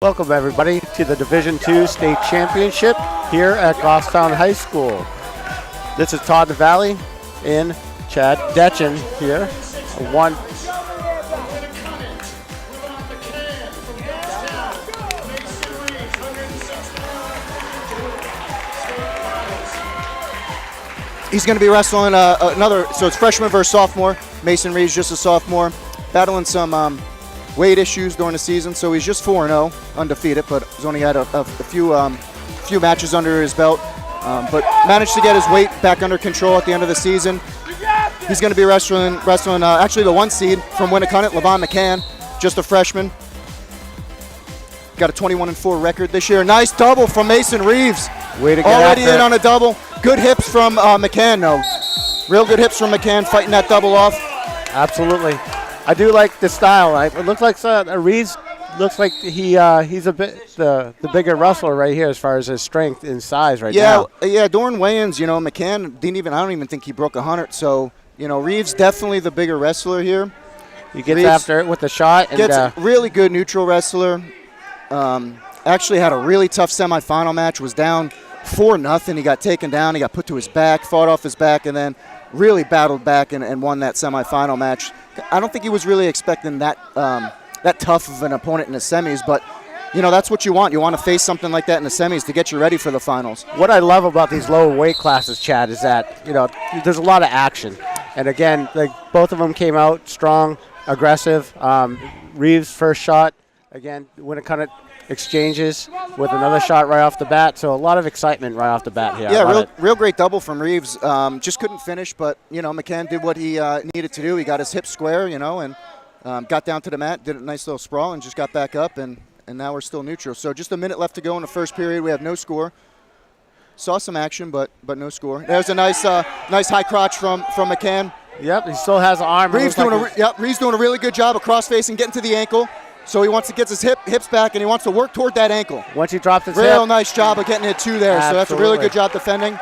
Welcome everybody to the Division II State Championship here at Goffstown High School. This is Todd Valley and Chad Detchen here. He's going to be wrestling another, so it's freshman versus sophomore. Mason Reeves just a sophomore, battling some weight issues during the season, so he's just 4-0, undefeated, but he's only had a few matches under his belt, but managed to get his weight back under control at the end of the season. He's going to be wrestling actually the 1 seed from Winnicott, Levon McCann, just a freshman. Got a 21-4 record this year. Nice double from Mason Reeves. Way to get already after in it. on a double. Good hips from McCann, though. Real good hips from McCann, fighting that double off. Absolutely. I do like the style. It looks like Reeves looks like he's a bit the bigger wrestler right here as far as his strength and size right now. Yeah. During weigh-ins, McCann I don't even think he broke 100. So Reeves definitely the bigger wrestler here. He gets after it with the shot. And gets a really good neutral wrestler. Actually had a really tough semifinal match. Was down 4-0. He got taken down. He got put to his back, fought off his back, and then really battled back and won that semifinal match. I don't think he was really expecting that tough of an opponent in the semis, but that's what you want. You want to face something like that in the semis to get you ready for the finals. What I love about these lower weight classes, Chad, is that there's a lot of action, and again, both of them came out strong, aggressive. Reeves' first shot, again, when it kind of exchanges with another shot right off the bat, so a lot of excitement right off the bat here. Yeah, real great double from Reeves. Just couldn't finish, but McCann did what he needed to do. He got his hips square, and got down to the mat, did a nice little sprawl, and just got back up, and now we're still neutral. So just a minute left to go in the first period. We have no score. Saw some action, but no score. There's a nice high crotch from McCann. Yep, he still has an arm. Reeves doing a really good job of cross-facing, getting to the ankle. So he wants to get his hips back, and he wants to work toward that ankle. Once he drops his Real nice job of getting it two there. Absolutely. So that's a really good job defending.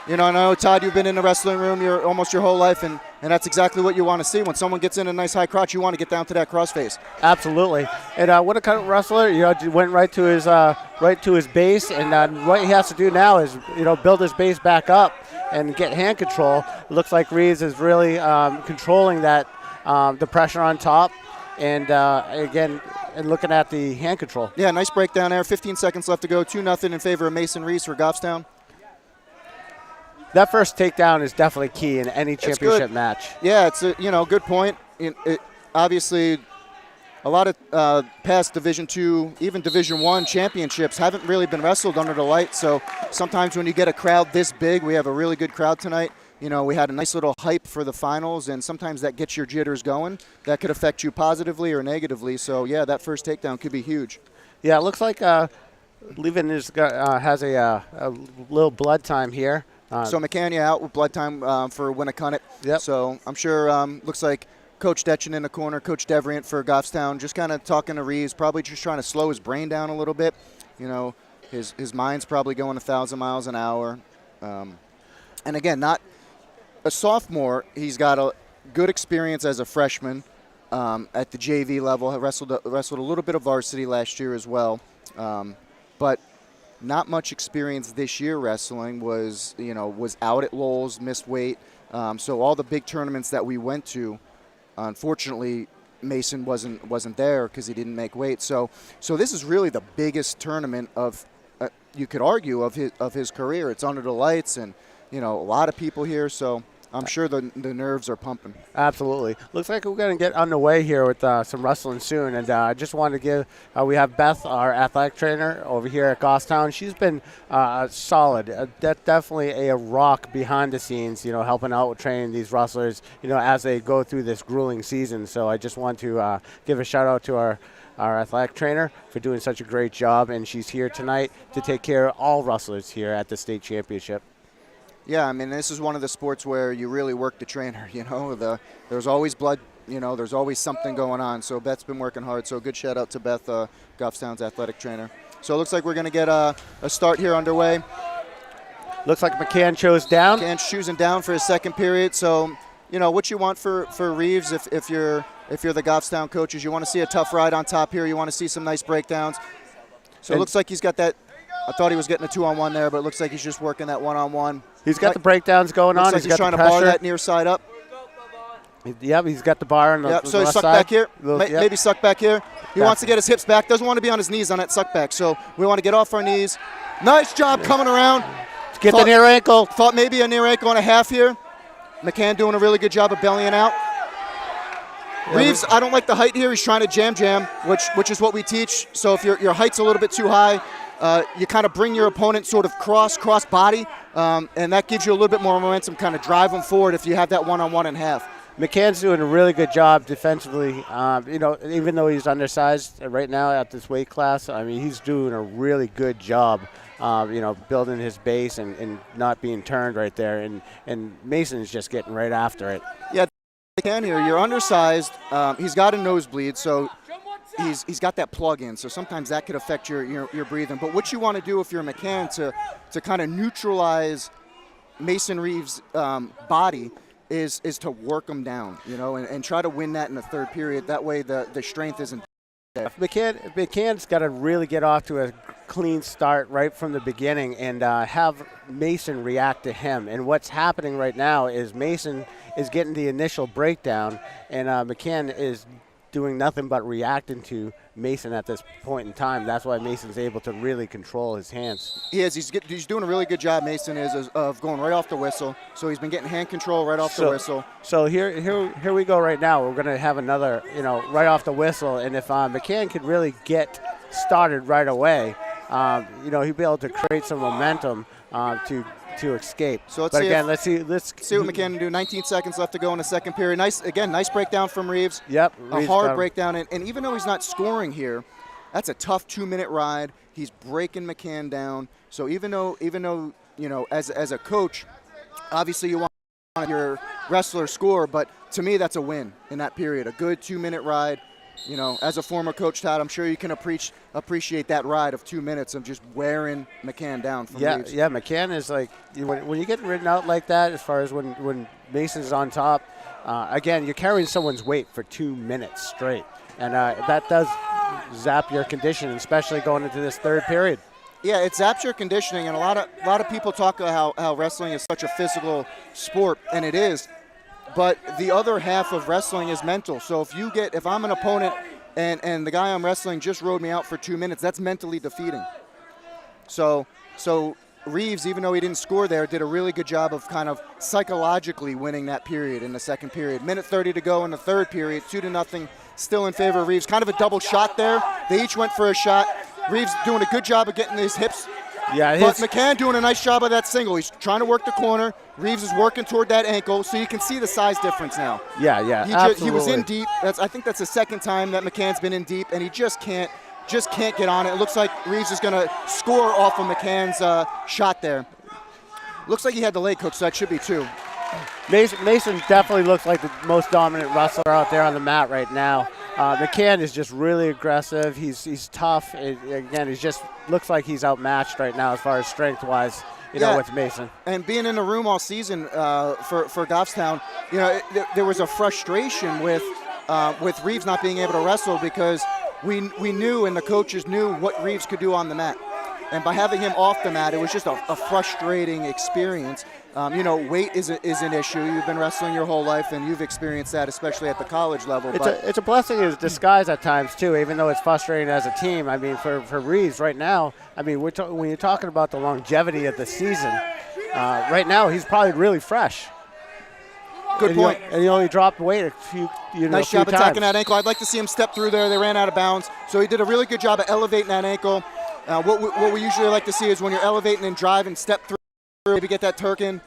I know, Todd, you've been in the wrestling room almost your whole life, and that's exactly what you want to see. When someone gets in a nice high crotch, you want to get down to that crossface. Absolutely. And what a kind of wrestler, went right to his base, and what he has to do now is, build his base back up and get hand control. It looks like Reeves is really controlling that, the pressure on top. And again, looking at the hand control. Yeah, nice breakdown there. 15 seconds left to go. 2-0 in favor of Mason Reeves for Goffstown. That first takedown is definitely key in any championship match. Yeah, it's a good point. Obviously, a lot of past Division II, even Division I championships haven't really been wrestled under the light. So sometimes when you get a crowd this big, we have a really good crowd tonight. We had a nice little hype for the finals, and sometimes that gets your jitters going. That could affect you positively or negatively. So, yeah, that first takedown could be huge. Yeah, it looks like Levin has a little blood time here. So McCann out with blood time for Winnicott. Yep. So I'm sure looks like Coach Detchen in the corner, Coach Devrient for Goffstown, just kind of talking to Reeves, probably just trying to slow his brain down a little bit. His mind's probably going 1,000 miles an hour. And again, not a sophomore. He's got a good experience as a freshman at the JV level. Wrestled a little bit of varsity last year as well, but not much experience this year wrestling. Was out at Lowell's, missed weight. So all the big tournaments that we went to, unfortunately, Mason wasn't there because he didn't make weight. So this is really the biggest tournament of you could argue of his career. It's under the lights, and a lot of people here. So I'm sure the nerves are pumping. Absolutely. Looks like we're going to get underway here with some wrestling soon. And I just wanted to give, we have Beth, our athletic trainer over here at Goffstown. She's been solid. Definitely a rock behind the scenes, helping out with training these wrestlers, as they go through this grueling season. So I just want to give a shout out to our athletic trainer for doing such a great job. And she's here tonight to take care of all wrestlers here at the state championship. Yeah, I mean, this is one of the sports where you really work the trainer, There's always blood, there's always something going on. So Beth's been working hard. So good shout out to Beth, Goffstown's athletic trainer. So it looks like we're going to get a start here underway. Looks like McCann chose down. McCann's choosing down for his second period. So what you want for Reeves if you're the Goffstown coaches. You want to see a tough ride on top here. You want to see some nice breakdowns. So it looks like he's got that. I thought he was getting a 2-on-1 there, but it looks like he's just working that 1-on-1. He's got the breakdowns going on. Like he's trying to bar that near side up. Yep, he's got the bar on the yep, so left he's suck side. back here. Maybe suck back here. He wants to get his hips back. Doesn't want to be on his knees on that suck back. So we want to get off our knees. Nice job coming around. Get the near ankle. Thought maybe a near ankle and a half here. McCann doing a really good job of bellying out. Reeves, I don't like the height here. He's trying to jam, which is what we teach. So if your height's a little bit too high, you kind of bring your opponent sort of cross body, and that gives you a little bit more momentum, kind of drive them forward if you have that 1-on-1 and half. McCann's doing a really good job defensively. Even though he's undersized right now at this weight class, I mean, he's doing a really good job, building his base and not being turned right there. And Mason's just getting right after it. Yeah, McCann here, you're undersized. He's got a nosebleed, so he's got that plug in. So sometimes that could affect your breathing. But what you want to do if you're a McCann to kind of neutralize Mason Reeves' body is to work them down, and try to win that in the third period. That way the strength isn't there. McCann's got to really get off to a clean start right from the beginning and have Mason react to him. And what's happening right now is Mason is getting the initial breakdown, and McCann is doing nothing but reacting to Mason at this point in time. That's why Mason's able to really control his hands. He is. He's doing a really good job, Mason is, of going right off the whistle. So he's been getting hand control right off the whistle. So here we go right now. We're going to have another, right off the whistle. And if McCann could really get started right away, he'll be able to create some momentum to escape. So let's see what McCann can do. 19 seconds left to go in the second period. Nice breakdown from Reeves. Yep. A hard breakdown. And even though he's not scoring here, that's a tough 2-minute ride. He's breaking McCann down. So even though as a coach, obviously you want your wrestler score, but to me that's a win in that period. A good 2-minute ride. As a former coach, Todd, I'm sure you can appreciate that ride of 2 minutes of just wearing McCann down from Reeves. Yeah, McCann is like, when you get ridden out like that, as far as when Mason's on top, again, you're carrying someone's weight for 2 minutes straight. And that does zap your conditioning, especially going into this third period. Yeah, it zaps your conditioning, and a lot of people talk about how wrestling is such a physical sport, and it is. But the other half of wrestling is mental. So if I'm an opponent and the guy I'm wrestling just rode me out for 2 minutes, that's mentally defeating. So Reeves, even though he didn't score there, did a really good job of kind of psychologically winning that period in the second period. Minute 30 to go in the third period, 2-0, still in favor of Reeves. Kind of a double shot there. They each went for a shot. Reeves doing a good job of getting his hips. Yeah, but McCann doing a nice job of that single. He's trying to work the corner. Reeves is working toward that ankle, so you can see the size difference now. Yeah, absolutely. He was in deep. I think that's the second time that McCann's been in deep, and he just can't get on it. It looks like Reeves is going to score off of McCann's shot there. Looks like he had the leg hook, so that should be 2. Mason definitely looks like the most dominant wrestler out there on the mat right now. McCann is just really aggressive. He's tough. Again, he just looks like he's outmatched right now as far as strength-wise, with Mason. And being in the room all season for Goffstown, there was a frustration with Reeves not being able to wrestle because we knew and the coaches knew what Reeves could do on the mat. And by having him off the mat, it was just a frustrating experience. Weight is an issue. You've been wrestling your whole life, and you've experienced that, especially at the college level. It's a blessing in disguise at times, too, even though it's frustrating as a team. I mean, for Reeves right now, I mean, when you're talking about the longevity of the season, right now he's probably really fresh. Good point. And he only dropped weight a few Nice job attacking that ankle. I'd like to see him step through there. They ran out of bounds. So he did a really good job of elevating that ankle. What we usually like to see is when you're elevating and driving, step through, maybe get that Turk in.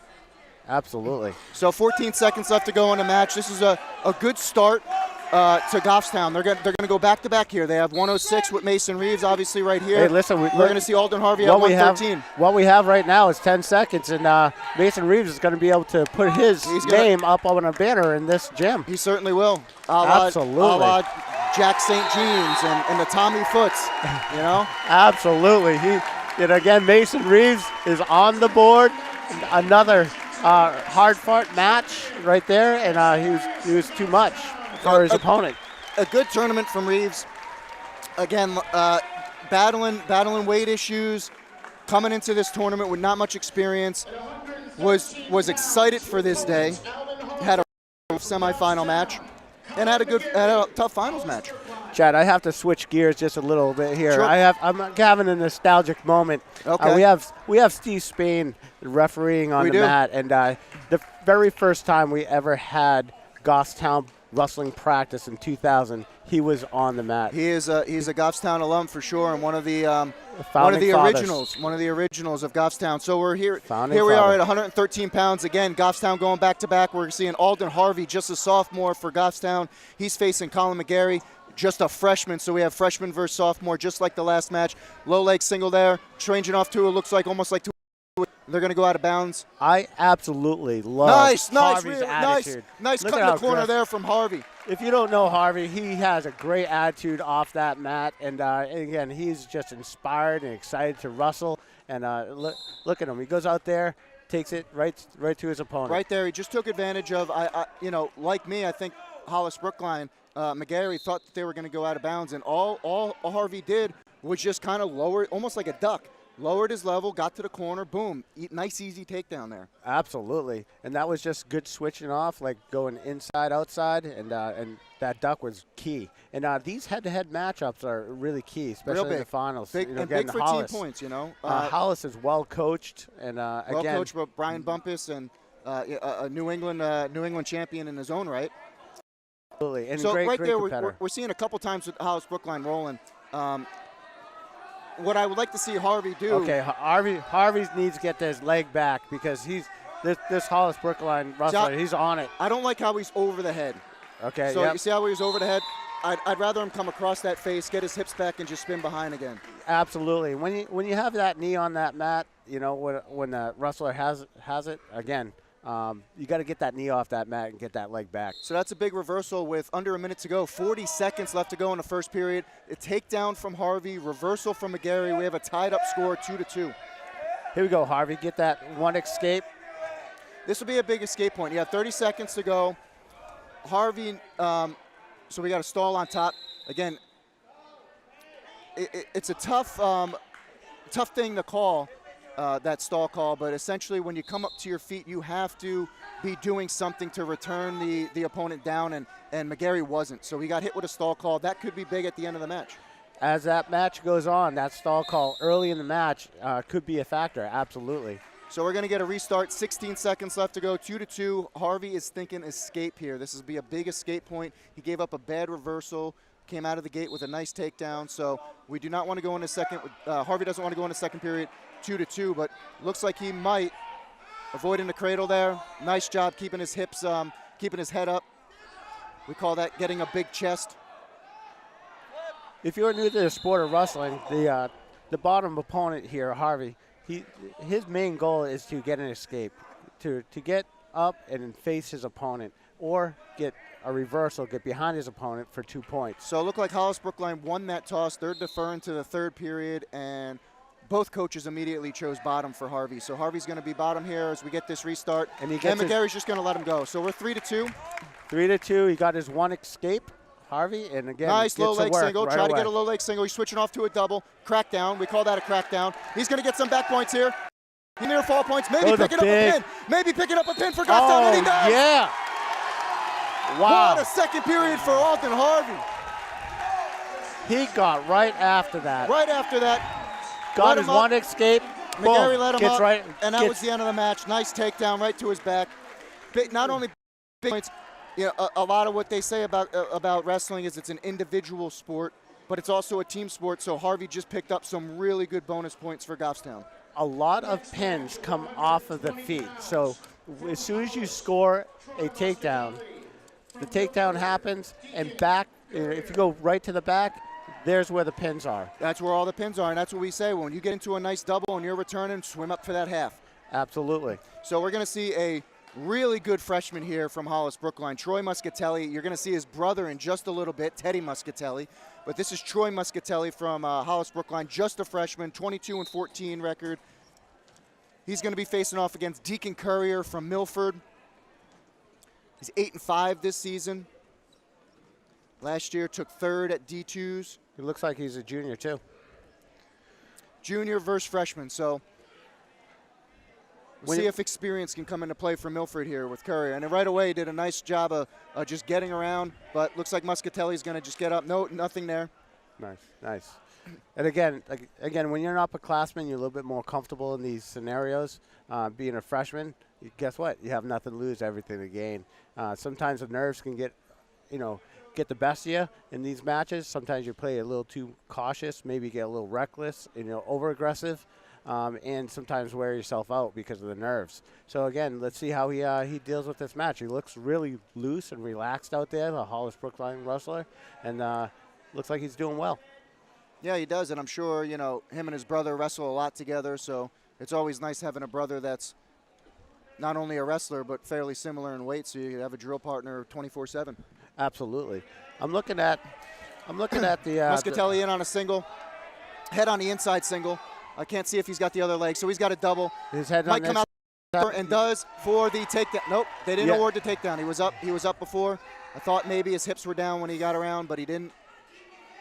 Absolutely. So 14 seconds left to go in the match. This is a good start to Goffstown. They're going to go back-to-back here. They have 106 with Mason Reeves, obviously, right here. Hey, listen, we're going to see Alden Harvey at 113. What we have right now is 10 seconds, and Mason Reeves is going to be able to put his name up on a banner in this gym. He certainly will. Absolutely. A la Jack St. Jeans and the Tommy Foots, Absolutely. Again, Mason Reeves is on the board. Another hard fought match right there, and he was too much for his opponent. A good tournament from Reeves. Again, battling weight issues, coming into this tournament with not much experience, was excited for this day. Had a semifinal match, and had a tough finals match. Chad, I have to switch gears just a little bit here. Sure. I'm having a nostalgic moment. Okay. We have Steve Spain refereeing on the mat, and the very first time we ever had Goffstown wrestling practice in 2000, he was on the mat. He's a Goffstown alum for sure, and one of the originals of Goffstown. So we're here. Here we are at 113 pounds again. Goffstown going back to back. We're seeing Alden Harvey, just a sophomore for Goffstown. He's facing Colin McGarry, just a freshman. So we have freshman versus sophomore, just like the last match. Low leg single there, changing off to it looks like almost like two. They're going to go out of bounds. I absolutely love Harvey's attitude. Nice cut in the corner there from Harvey. If you don't know Harvey, he has a great attitude off that mat, and again, he's just inspired and excited to wrestle. And look at him; he goes out there, takes it right to his opponent. Right there, he just took advantage of. Like me, I think Hollis Brookline, McGarry thought that they were going to go out of bounds, and all Harvey did was just kind of lower, almost like a duck. Lowered his level, got to the corner, boom. Nice, easy takedown there. Absolutely. And that was just good switching off, like going inside, outside, and that duck was key. And these head-to-head matchups are really key, especially in the finals. Big for Hollis. team points, Hollis is well-coached. And well-coached by Brian Bumpus, and a New England champion in his own right. Absolutely. And so great there, competitor. we're seeing a couple times with Hollis Brookline rolling. What I would like to see Harvey do. Okay, Harvey needs to get his leg back because this Hollis Brookline wrestler, he's on it. I don't like how he's over the head. Okay, so you see how he was over the head? I'd rather him come across that face, get his hips back, and just spin behind again. Absolutely. When you have that knee on that mat, when the wrestler has it again. You got to get that knee off that mat and get that leg back. So that's a big reversal with under a minute to go. 40 seconds left to go in the first period. A takedown from Harvey, reversal from McGarry. We have a tied-up score, 2-2. Here we go, Harvey. Get that one escape. This will be a big escape point. You have 30 seconds to go. Harvey, so we got a stall on top. Again, it's a tough thing to call. That stall call, but essentially when you come up to your feet, you have to be doing something to return the opponent down, and McGarry wasn't. So he got hit with a stall call. That could be big at the end of the match. As that match goes on, that stall call early in the match could be a factor, absolutely. So we're going to get a restart. 16 seconds left to go, 2-2. Harvey is thinking escape here. This will be a big escape point. He gave up a bad reversal, came out of the gate with a nice takedown. So we do not want to go into second. Harvey doesn't want to go into second period. 2-2, but looks like he might. Avoiding the cradle there. Nice job keeping his hips, keeping his head up. We call that getting a big chest. If you're new to the sport of wrestling, the bottom opponent here, Harvey, his main goal is to get an escape, to get up and face his opponent, or get a reversal, get behind his opponent for 2 points. So it looked like Hollis Brookline won that toss. They're deferring to the third period, and both coaches immediately chose bottom for Harvey. So Harvey's going to be bottom here as we get this restart. And McGarry's just going to let him go. So we're 3-2. 3-2. He got his one escape, Harvey, and again, nice low leg single. Right Try away. to get a low leg single. He's switching off to a double. Crackdown. We call that a crackdown. He's going to get some back points here. Near fall points. Maybe picking up a pin. Maybe picking up a pin for Goffstown, and he does. Yeah. Wow. What a second period for Alden Harvey. He got right after that. Right after that. Got his one escape. McGarry Boom. let him Gets up, right, and that was the end of the match. Nice takedown right to his back. Not only big points, a lot of what they say about wrestling is it's an individual sport, but it's also a team sport. So Harvey just picked up some really good bonus points for Goffstown. A lot of pins come off of the feet. So as soon as you score a takedown, the takedown happens, and back. If you go right to the back, there's where the pins are. That's where all the pins are, and that's what we say. When you get into a nice double and you're returning, swim up for that half. Absolutely. So we're going to see a really good freshman here from Hollis Brookline, Troy Muscatelli. You're going to see his brother in just a little bit, Teddy Muscatelli. But this is Troy Muscatelli from Hollis Brookline, just a freshman, 22-14 record. He's going to be facing off against Deacon Courier from Milford. He's 8-5 this season. Last year took third at D2s. He looks like he's a junior too. Junior versus freshman, so we'll see if experience can come into play for Milford here with Courier. And right away, he did a nice job of just getting around, but looks like Muscatelli's going to just get up. No, nothing there. Nice. And again, when you're an upperclassman, you're a little bit more comfortable in these scenarios. Being a freshman, guess what? You have nothing to lose, everything to gain. Sometimes the nerves can get the best of you in these matches. Sometimes you play a little too cautious, maybe get a little reckless, over aggressive, and sometimes wear yourself out because of the nerves. So again, let's see how he deals with this match. He looks really loose and relaxed out there, the Hollis Brookline wrestler, and looks like he's doing well. Yeah, he does, and I'm sure, him and his brother wrestle a lot together, so it's always nice having a brother that's not only a wrestler but fairly similar in weight, so you have a drill partner 24/7. Absolutely. I'm looking at the Muscatelli in on a single, head on the inside single. I can't see if he's got the other leg, so he's got a double. His head might on come out and does for the takedown. Nope, they didn't award the takedown. He was up before. I thought maybe his hips were down when he got around, but he didn't.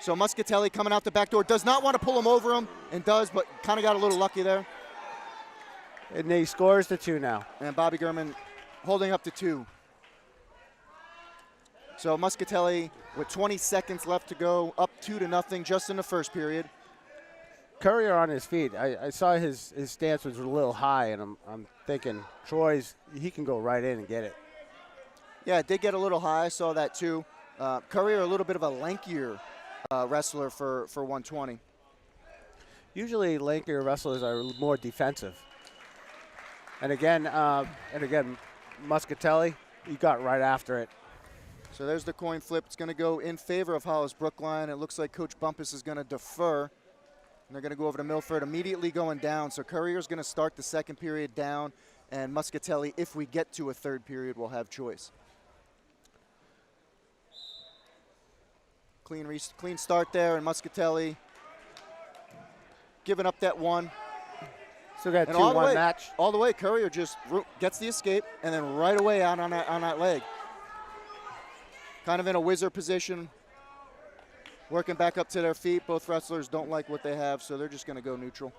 So Muscatelli coming out the back door, does not want to pull him over him, and does, but kind of got a little lucky there. And he scores the 2 now. And Bobby Gurman holding up to 2. So Muscatelli with 20 seconds left to go, up 2-0 just in the first period. Courier on his feet. I saw his stance was a little high, and I'm thinking he can go right in and get it. Yeah, it did get a little high. I saw that too. Courier a little bit of a lankier wrestler for 120. Usually lankier wrestlers are more defensive. And again, Muscatelli, he got right after it. So there's the coin flip. It's going to go in favor of Hollis Brookline. It looks like Coach Bumpus is going to defer. And they're going to go over to Milford, immediately going down. So Courier's going to start the second period down, and Muscatelli, if we get to a third period, will have choice. Clean start there, and Muscatelli giving up that 1. Still got a 2-1 match. All the way, Courier just gets the escape, and then right away out on that leg. Kind of in a whizzer position, working back up to their feet. Both wrestlers don't like what they have, so they're just going to go neutral.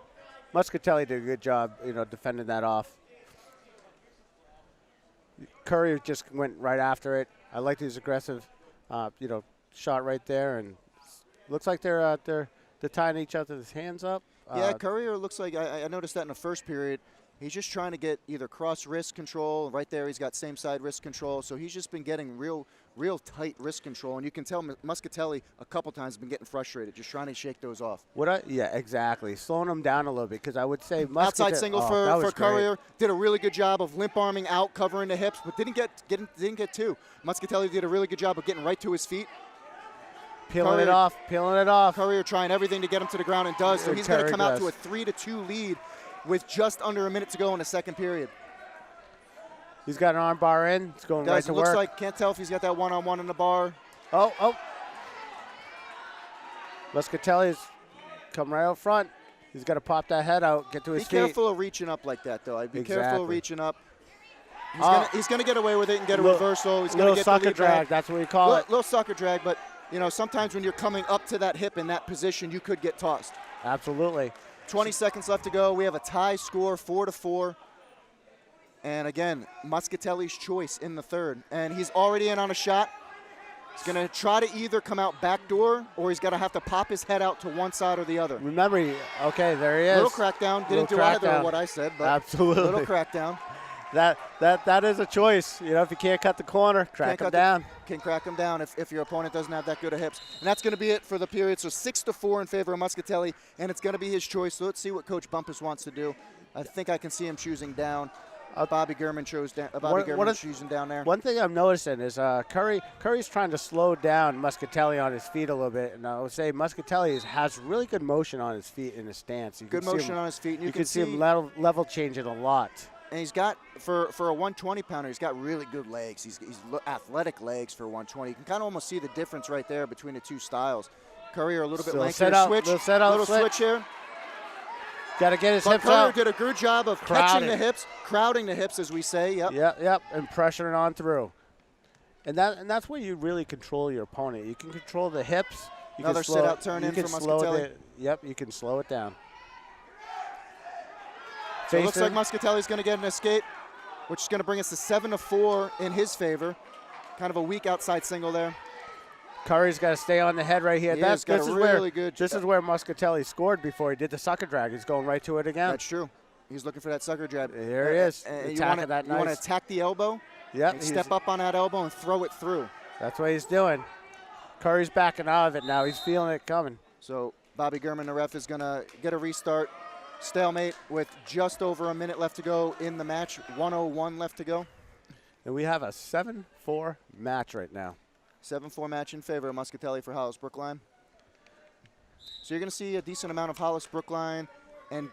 Muscatelli did a good job, defending that off. Courier just went right after it. I liked his aggressive, shot right there, and looks like they're tying each other's hands up. Yeah, Courier looks like I noticed that in the first period. He's just trying to get either cross wrist control. Right there, he's got same side wrist control. So he's just been getting real tight wrist control, and you can tell Muscatelli a couple times has been getting frustrated, just trying to shake those off. Yeah, exactly. Slowing him down a little bit, because I would say outside single for Courier. Did a really good job of limp arming out, covering the hips, but didn't get 2. Muscatelli did a really good job of getting right to his feet. Peeling it off. Courier trying everything to get him to the ground, and does. So he's going to come out to a 3-2 lead with just under a minute to go in the second period. He's got an arm bar in. It's going right to work. Looks like, can't tell if he's got that one-on-one in the bar. Oh. Muscatelli's come right out front. He's got to pop that head out, get to his feet. Be careful of reaching up like that, though. Be careful of reaching up. He's going to get away with it and get a reversal. He's going to get sucker drag. That's what we call it. Little sucker drag, but sometimes when you're coming up to that hip in that position, you could get tossed. Absolutely. 20 seconds left to go. We have a tie score, 4-4. And again, Muscatelli's choice in the third. And he's already in on a shot. He's going to try to either come out back door, or he's going to have to pop his head out to one side or the other. Remember, okay, there he is. Little crackdown. Didn't do either of what I said, but absolutely. Little crackdown. That is a choice. If you can't cut the corner, crack him down. Can crack him down if your opponent doesn't have that good of hips. And that's going to be it for the period. So 6-4 in favor of Muscatelli, and it's going to be his choice. So let's see what Coach Bumpus wants to do. I think I can see him choosing down. Bobby Gurman choosing down there. One thing I'm noticing is Curry's trying to slow down Muscatelli on his feet a little bit, and I would say Muscatelli has really good motion on his feet in his stance. Good motion on his feet. And you can see him level changing a lot. And he's got, for a 120-pounder, he's got really good legs. He's athletic legs for 120. You can kind of almost see the difference right there between the two styles. Courier a little bit lankier. Little switch here. Got to get his But hips Courier out. did a good job of catching the hips, crowding the hips, as we say. Yep. Yep, and pressuring on through. And that's where you really control your opponent. You can control the hips. You Another can slow, sit-out turn in for Muscatelli. Yep, you can slow it down. So it looks like Muscatelli's going to get an escape, which is going to bring us to 7-4 in his favor. Kind of a weak outside single there. Curry's got to stay on the head right here. This is where Muscatelli scored before he did the sucker drag. He's going right to it again. That's true. He's looking for that sucker jab. Here he is. You want to attack the elbow. Yep. Step up on that elbow and throw it through. That's what he's doing. Curry's backing out of it now. He's feeling it coming. So Bobby Gurman, the ref, is going to get a restart. Stalemate with just over a minute left to go in the match. 1:01 left to go. And we have a 7-4 match right now. 7-4 match in favor of Muscatelli for Hollis Brookline. So you're going to see a decent amount of Hollis Brookline and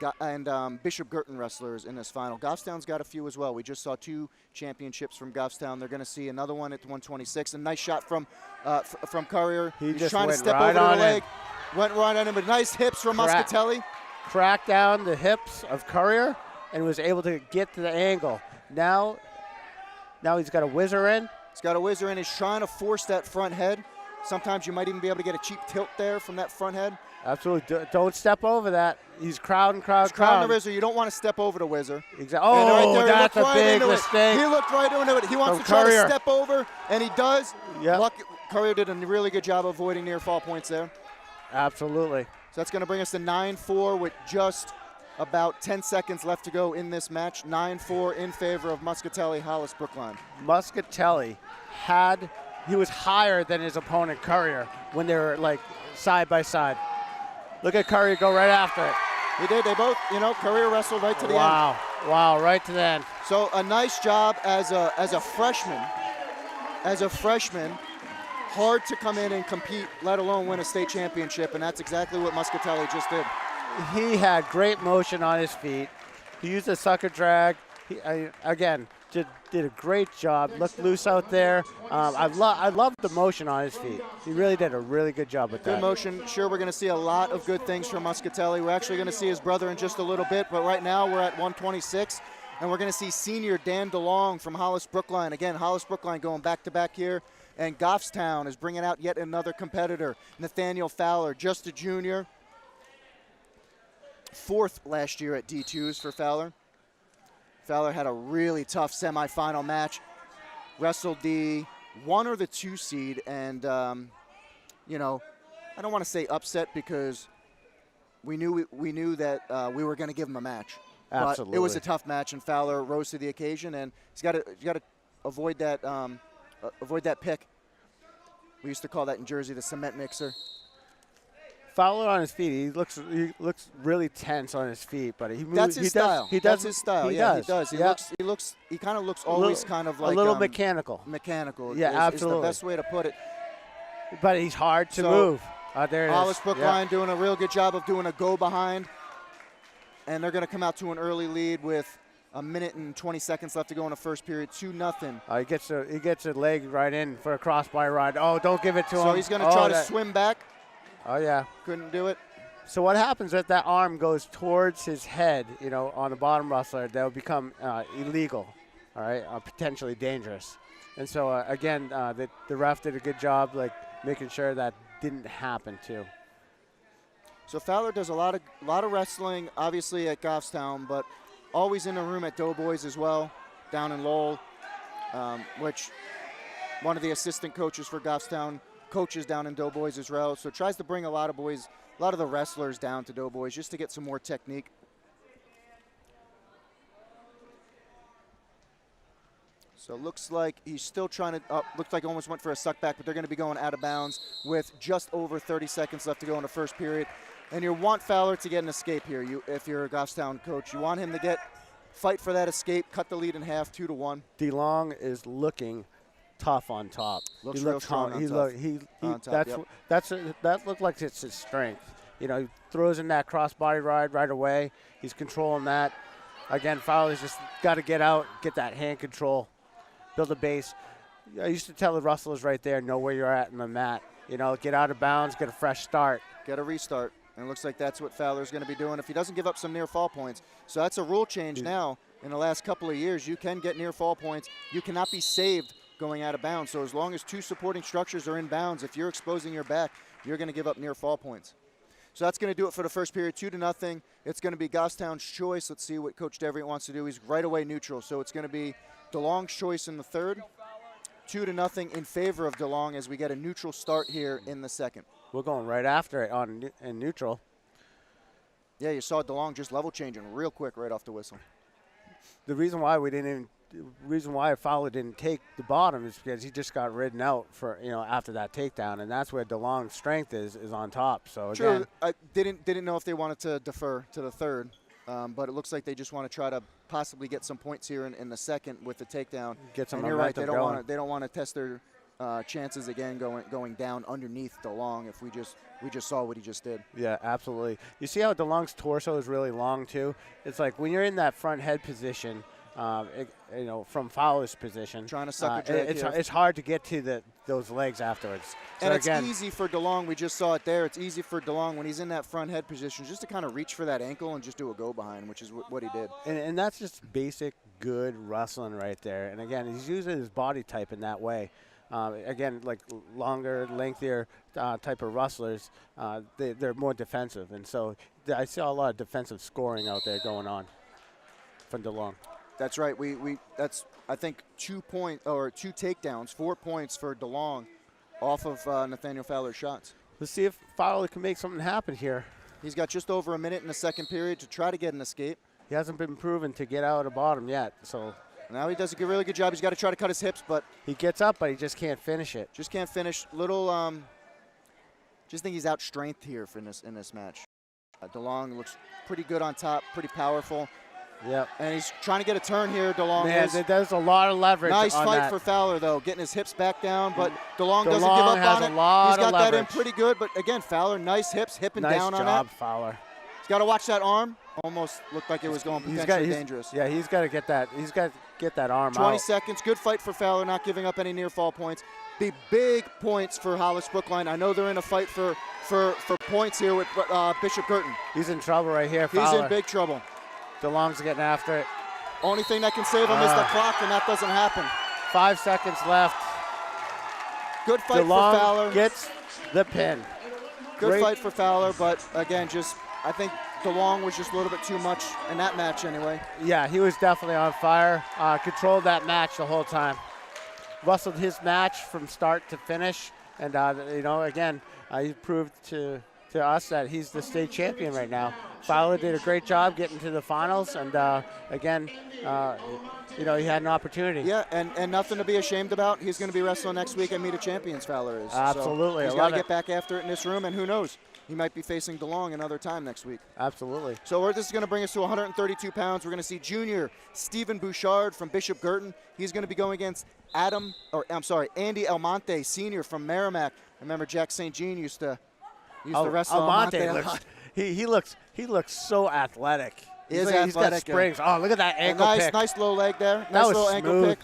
Bishop Girton wrestlers in this final. Goffstown's got a few as well. We just saw 2 championships from Goffstown. They're going to see another one at 126. A nice shot from Courier. He's trying to step right over the leg. Went right on him, but nice hips from Muscatelli. Cracked down the hips of Courier and was able to get to the angle. Now he's got a whizzer in. He's got a whizzer in. He's trying to force that front head. Sometimes you might even be able to get a cheap tilt there from that front head. Absolutely. Don't step over that. He's crowding. Crowding the whizzer. You don't want to step over the whizzer. Exactly. Oh, that's a big mistake. He looked right into it. He wants to try to step over, and he does. Yep. Courier did a really good job avoiding near fall points there. Absolutely. So that's going to bring us to 9-4 with just about 10 seconds left to go in this match. 9-4 in favor of Muscatelli, Hollis Brookline. Muscatelli he was higher than his opponent Courier when they were like side by side. Look at Courier go right after it. He did. They both, Courier wrestled right to the end. Wow, right to the end. So a nice job as a freshman. As a freshman, hard to come in and compete, let alone win a state championship, and that's exactly what Muscatelli just did. He had great motion on his feet. He used a sucker drag. Again, did a great job. Looked loose out there. I love the motion on his feet. He really did a really good job with that. Good motion. Sure, we're going to see a lot of good things from Muscatelli. We're actually going to see his brother in just a little bit, but right now we're at 126, and we're going to see senior Dan DeLong from Hollis Brookline. Again, Hollis Brookline going back-to-back here, and Goffstown is bringing out yet another competitor, Nathaniel Fowler, just a junior. 4th last year at D2s for Fowler. Fowler had a really tough semifinal match. Wrestled the 1 or the 2 seed, and I don't want to say upset because we knew that we were going to give him a match. Absolutely. But it was a tough match, and Fowler rose to the occasion, and he's got to avoid that pick. We used to call that in Jersey the cement mixer. Fowler on his feet. He looks really tense on his feet, but he moves. That's his style. That's his style. He does. He kind of looks always kind of like a little mechanical. Mechanical. Yeah, absolutely. Is the best way to put it. But he's hard to move. There it is. Hollis Brookline doing a real good job of doing a go behind, and they're going to come out to an early lead with a minute and 20 seconds left to go in the first period. 2-0. He gets a leg right in for a crossbody ride. Oh, don't give it to him. So he's going to try to swim back. Oh, yeah. Couldn't do it. So what happens if that arm goes towards his head, on the bottom wrestler, that will become illegal, all right, potentially dangerous. And so, again, the ref did a good job, making sure that didn't happen, too. So Fowler does a lot of wrestling, obviously, at Goffstown, but always in the room at Doughboys as well, down in Lowell, which one of the assistant coaches for Goffstown coaches down in Doughboys as well. So tries to bring a lot of the wrestlers down to Doughboys just to get some more technique. So looks like he's still trying to, looks like almost went for a suck back, but they're going to be going out of bounds with just over 30 seconds left to go in the first period. And you want Fowler to get an escape here. If you're a Goffstown coach, you want him to fight for that escape, cut the lead in half, 2-1. DeLong is looking tough on top. Looks real strong on top. That looked like it's his strength. He throws in that crossbody ride right away. He's controlling that. Again, Fowler's just got to get out, get that hand control, build a base. I used to tell the wrestlers right there, know where you're at in the mat. Get out of bounds, get a fresh start. Get a restart. And it looks like that's what Fowler's going to be doing if he doesn't give up some near fall points. So that's a rule change now. In the last couple of years, you can get near fall points. You cannot be saved going out of bounds. So as long as 2 supporting structures are in bounds, if you're exposing your back, you're going to give up near fall points. So that's going to do it for the first period, 2-0. It's going to be Goffstown's choice. Let's see what Coach Deverient wants to do. He's right away neutral. So it's going to be DeLong's choice in the third. 2-0 in favor of DeLong as we get a neutral start here in the second. We're going right after it in neutral. Yeah, you saw DeLong just level changing real quick right off the whistle. The reason why Fowler didn't take the bottom is because he just got ridden out for after that takedown, and that's where DeLong's strength is on top. So True. again, I didn't know if they wanted to defer to the third, but it looks like they just want to try to possibly get some points here in the second with the takedown. Get some and you're right, momentum going. They don't want to test their chances again going down underneath DeLong if we just saw what he just did. Yeah, absolutely. You see how DeLong's torso is really long too? It's like when you're in that front head position, from Fowler's position, trying to suck a drag it's hard to get to those legs afterwards. So and it's easy for DeLong. We just saw it there. It's easy for DeLong when he's in that front head position just to kind of reach for that ankle and just do a go behind, which is what he did. And that's just basic good wrestling right there. And again, he's using his body type in that way. Again, like longer, lengthier type of wrestlers, they're more defensive. And so I saw a lot of defensive scoring out there going on from DeLong. That's right. That's I think 2 takedowns, 4 points for DeLong off of Nathaniel Fowler's shots. Let's see if Fowler can make something happen here. He's got just over a minute in the second period to try to get an escape. He hasn't been proven to get out of the bottom yet, so. Now he does a really good job. He's got to try to cut his hips, but he gets up, but he just can't finish it. Just can't finish. Just think he's out strength here in this match. DeLong looks pretty good on top, pretty powerful. Yep. And he's trying to get a turn here, DeLong. Man, there's a lot of leverage. Nice on fight that. for Fowler, though, getting his hips back down, but DeLong doesn't give up on it. He's got that in pretty good, but again, Fowler, nice hips, hipping down on it. Nice job, Fowler. He's got to watch that arm. Almost looked like it was going potentially dangerous. Yeah, he's got to get that. He's got to get that arm 20 out. seconds. Good fight for Fowler, not giving up any near fall points. The big points for Hollis Brookline. I know they're in a fight for points here with Bishop Girton. He's in trouble right here, Fowler. He's in big trouble. DeLong's getting after it. Only thing that can save him is the clock, and that doesn't happen. 5 seconds left. Good fight DeLong for Fowler. Gets the pin. Good fight for Fowler, but again, I think DeLong was just a little bit too much in that match anyway. Yeah, he was definitely on fire. Controlled that match the whole time. Wrestled his match from start to finish, and again, he proved to us that he's the state champion right now. Fowler did a great job getting to the finals, and again, he had an opportunity. Yeah, and nothing to be ashamed about. He's going to be wrestling next week at Meet of Champions, Fowler is. Absolutely. So he's got to get back after it in this room, and who knows? He might be facing DeLong another time next week. Absolutely. So this is going to bring us to 132 pounds. We're going to see junior Stephen Bouchard from Bishop Girton. He's going to be going against Andy Almonte, senior from Merrimack. Remember, Jack St. Jean used to wrestle Almonte a lot. He looks so athletic. He's got springs. Oh, look at that ankle pick. Nice low leg there. That nice was little smooth. ankle pick.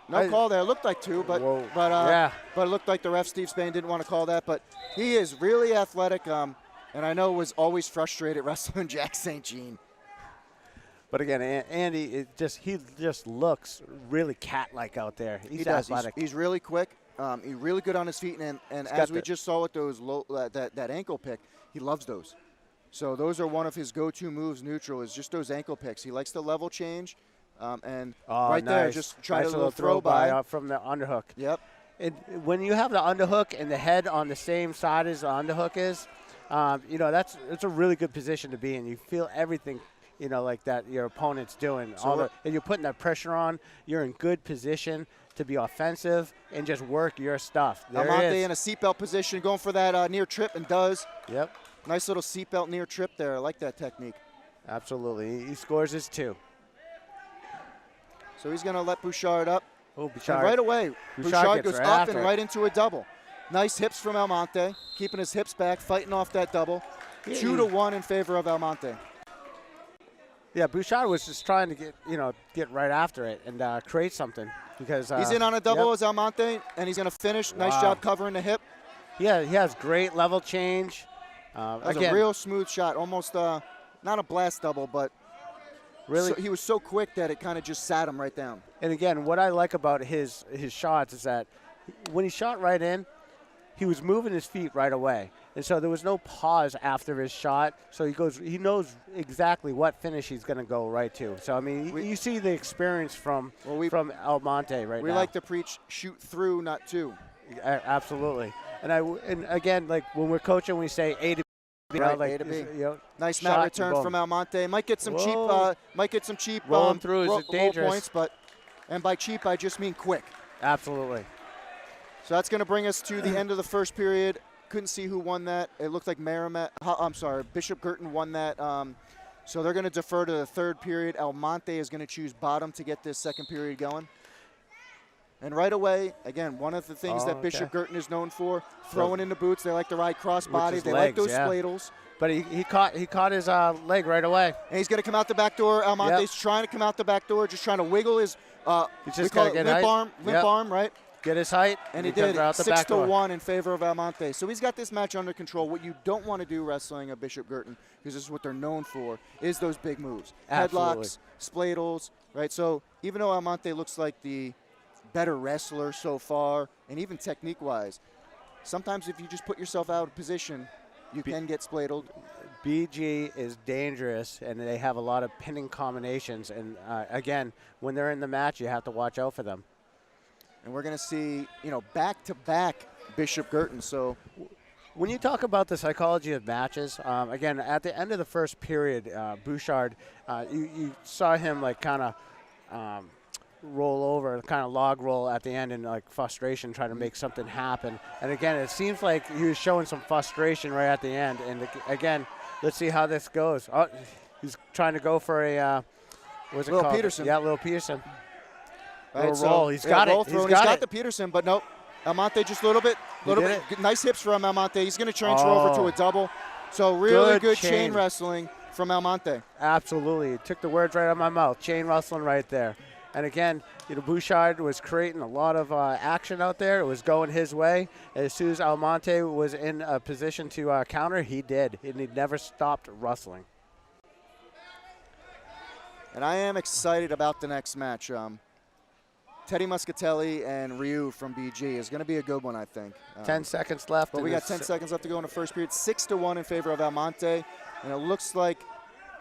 No call there. It looked like two, but it looked like the ref, Steve Spain, didn't want to call that. But he is really athletic, and I know was always frustrated wrestling Jack St. Jean. But again, Andy, he just looks really cat-like out there. He's athletic. He's really quick. He's really good on his feet, and as we just saw with those that ankle pick, he loves those. So those are one of his go-to moves. Neutral is just those ankle picks. He likes the level change. There, just try a little throw by from the underhook. Yep. And when you have the underhook and the head on the same side as the underhook is, it's a really good position to be in. You feel everything, like that your opponent's doing. And you're putting that pressure on. You're in good position to be offensive and just work your stuff. Almonte in a seatbelt position, going for that near trip, and does. Yep. Nice little seatbelt near trip there. I like that technique. Absolutely. He scores his 2. So he's going to let Bouchard up. Oh, Bouchard. And right away, Bouchard goes up and it. right into a double. Nice hips from Almonte, keeping his hips back, fighting off that double. 2-1 in favor of Almonte. Yeah, Bouchard was just trying to get right after it and create something because he's in on a double as Almonte, and he's going to finish. Nice job covering the hip. Yeah, he has great level change. That was Again, a real smooth shot, almost not a blast double, but really, he was so quick that it kind of just sat him right down. and again, what I like about his shots is that when he shot right in, he was moving his feet right away, and so there was no pause after his shot. So he knows exactly what finish he's going to go right to. So I mean, you see the experience from Almonte right now. We like to preach shoot through, not to. Absolutely, and again, like when we're coaching, we say A to B. Right, like, A to B. Nice shot mat return and from Almonte. Might get some Whoa. cheap. Rolling through is roll dangerous. points, and by cheap I just mean quick. Absolutely. So that's going to bring us to the end of the first period. Couldn't see who won that. It looked like Bishop Girton won that. So they're going to defer to the third period. Almonte is going to choose bottom to get this second period going. And right away, again, one of the things that Bishop Girton is known for, throwing in the boots. They like to ride cross body. They like those spladles. But he caught his leg right away. And he's going to come out the back door. Almonte's trying to come out the back door, just trying to wiggle his limp arm, right? Get his height, and he did. 6-1 in favor of Almonte. So he's got this match under control. What you don't want to do wrestling a Bishop Girton, because this is what they're known for, is those big moves. Absolutely. Headlocks, spladles, right? So even though Almonte looks like the better wrestler so far, and even technique-wise, sometimes if you just put yourself out of position, you can get spladled. BG is dangerous, and they have a lot of pinning combinations. And again, when they're in the match, you have to watch out for them. And we're going to see, back-to-back Bishop Girton. So when you talk about the psychology of matches, again, at the end of the first period, Bouchard, you saw him like kind of roll over, kind of log roll at the end in like frustration, trying to make something happen. And again, it seems like he was showing some frustration right at the end. And again, let's see how this goes. Oh, he's trying to go for a, what's it called? Peterson. Yeah, Little Peterson. Right, roll. He's got it. He's got the Peterson, but nope. Almonte just a little bit. Nice hips from Almonte. He's going to transfer over to a double. So really good chain wrestling from Almonte. Absolutely. It took the words right out of my mouth. Chain wrestling right there. And again, Bouchard was creating a lot of action out there. It was going his way. As soon as Almonte was in a position to counter, he did. And he never stopped wrestling. And I am excited about the next match. Teddy Muscatelli and Ryu from BG is going to be a good one, I think. 10 seconds left. But we got 10 seconds left to go in the first period. 6-1 in favor of Almonte. And it looks like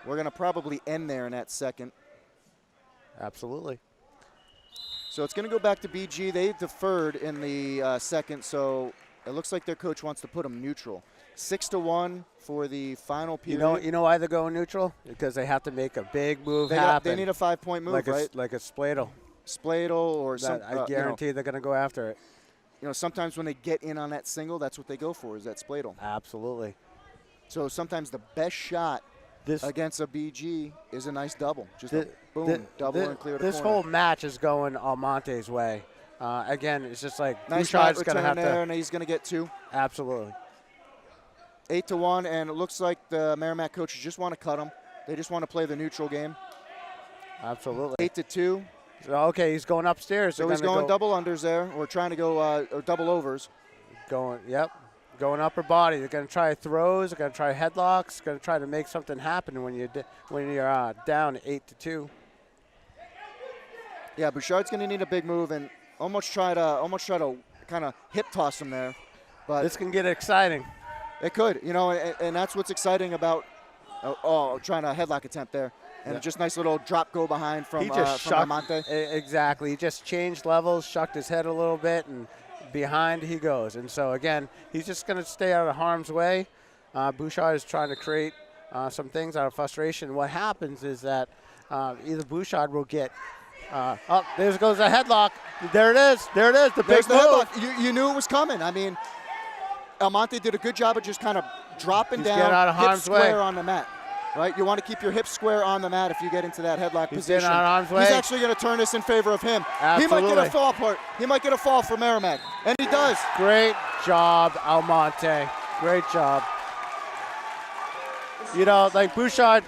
we're going to probably end there in that second. Absolutely. So it's going to go back to BG. They deferred in the second, so it looks like their coach wants to put them neutral. 6-1 for the final period. You know why they're going neutral? Because they have to make a big move happen. They need a 5-point move, right? Like a spladle. Or something. I guarantee they're going to go after it. Sometimes when they get in on that single, that's what they go for, is that spladle. Absolutely. So sometimes the best shot against a BG is a nice double. Just boom, double and clear the corner. This whole match is going Almonte's way. Again, it's just like nice Bouchard's going to have there, to. and he's going to get 2. Absolutely. 8-1, and it looks like the Merrimack coaches just want to cut him. They just want to play the neutral game. Absolutely. 8-2. Okay, he's going upstairs. So he's going double unders there, or trying to go or double overs. Going upper body. They're going to try throws. They're going to try headlocks. Going to try to make something happen when you're down 8-2. Yeah, Bouchard's going to need a big move and almost try to kind of hip toss him there. But this can get exciting. It could, and that's what's exciting about trying a headlock attempt there. And just nice little drop go behind from Almonte. Exactly. He just changed levels, shucked his head a little bit, and behind he goes. And so, again, he's just going to stay out of harm's way. Bouchard is trying to create some things out of frustration. What happens is that either Bouchard will get there goes a headlock. There it is. The big move. Headlock. You knew it was coming. I mean, Almonte did a good job of just kind of dropping down, out of harm's way on the mat. Right, you want to keep your hips square on the mat if you get into that headlock position. He's actually going to turn this in favor of him. Absolutely. He might get a fall part. He might get a fall for Merrimack, and he does. Great job, Almonte. Great job. Like Bouchard,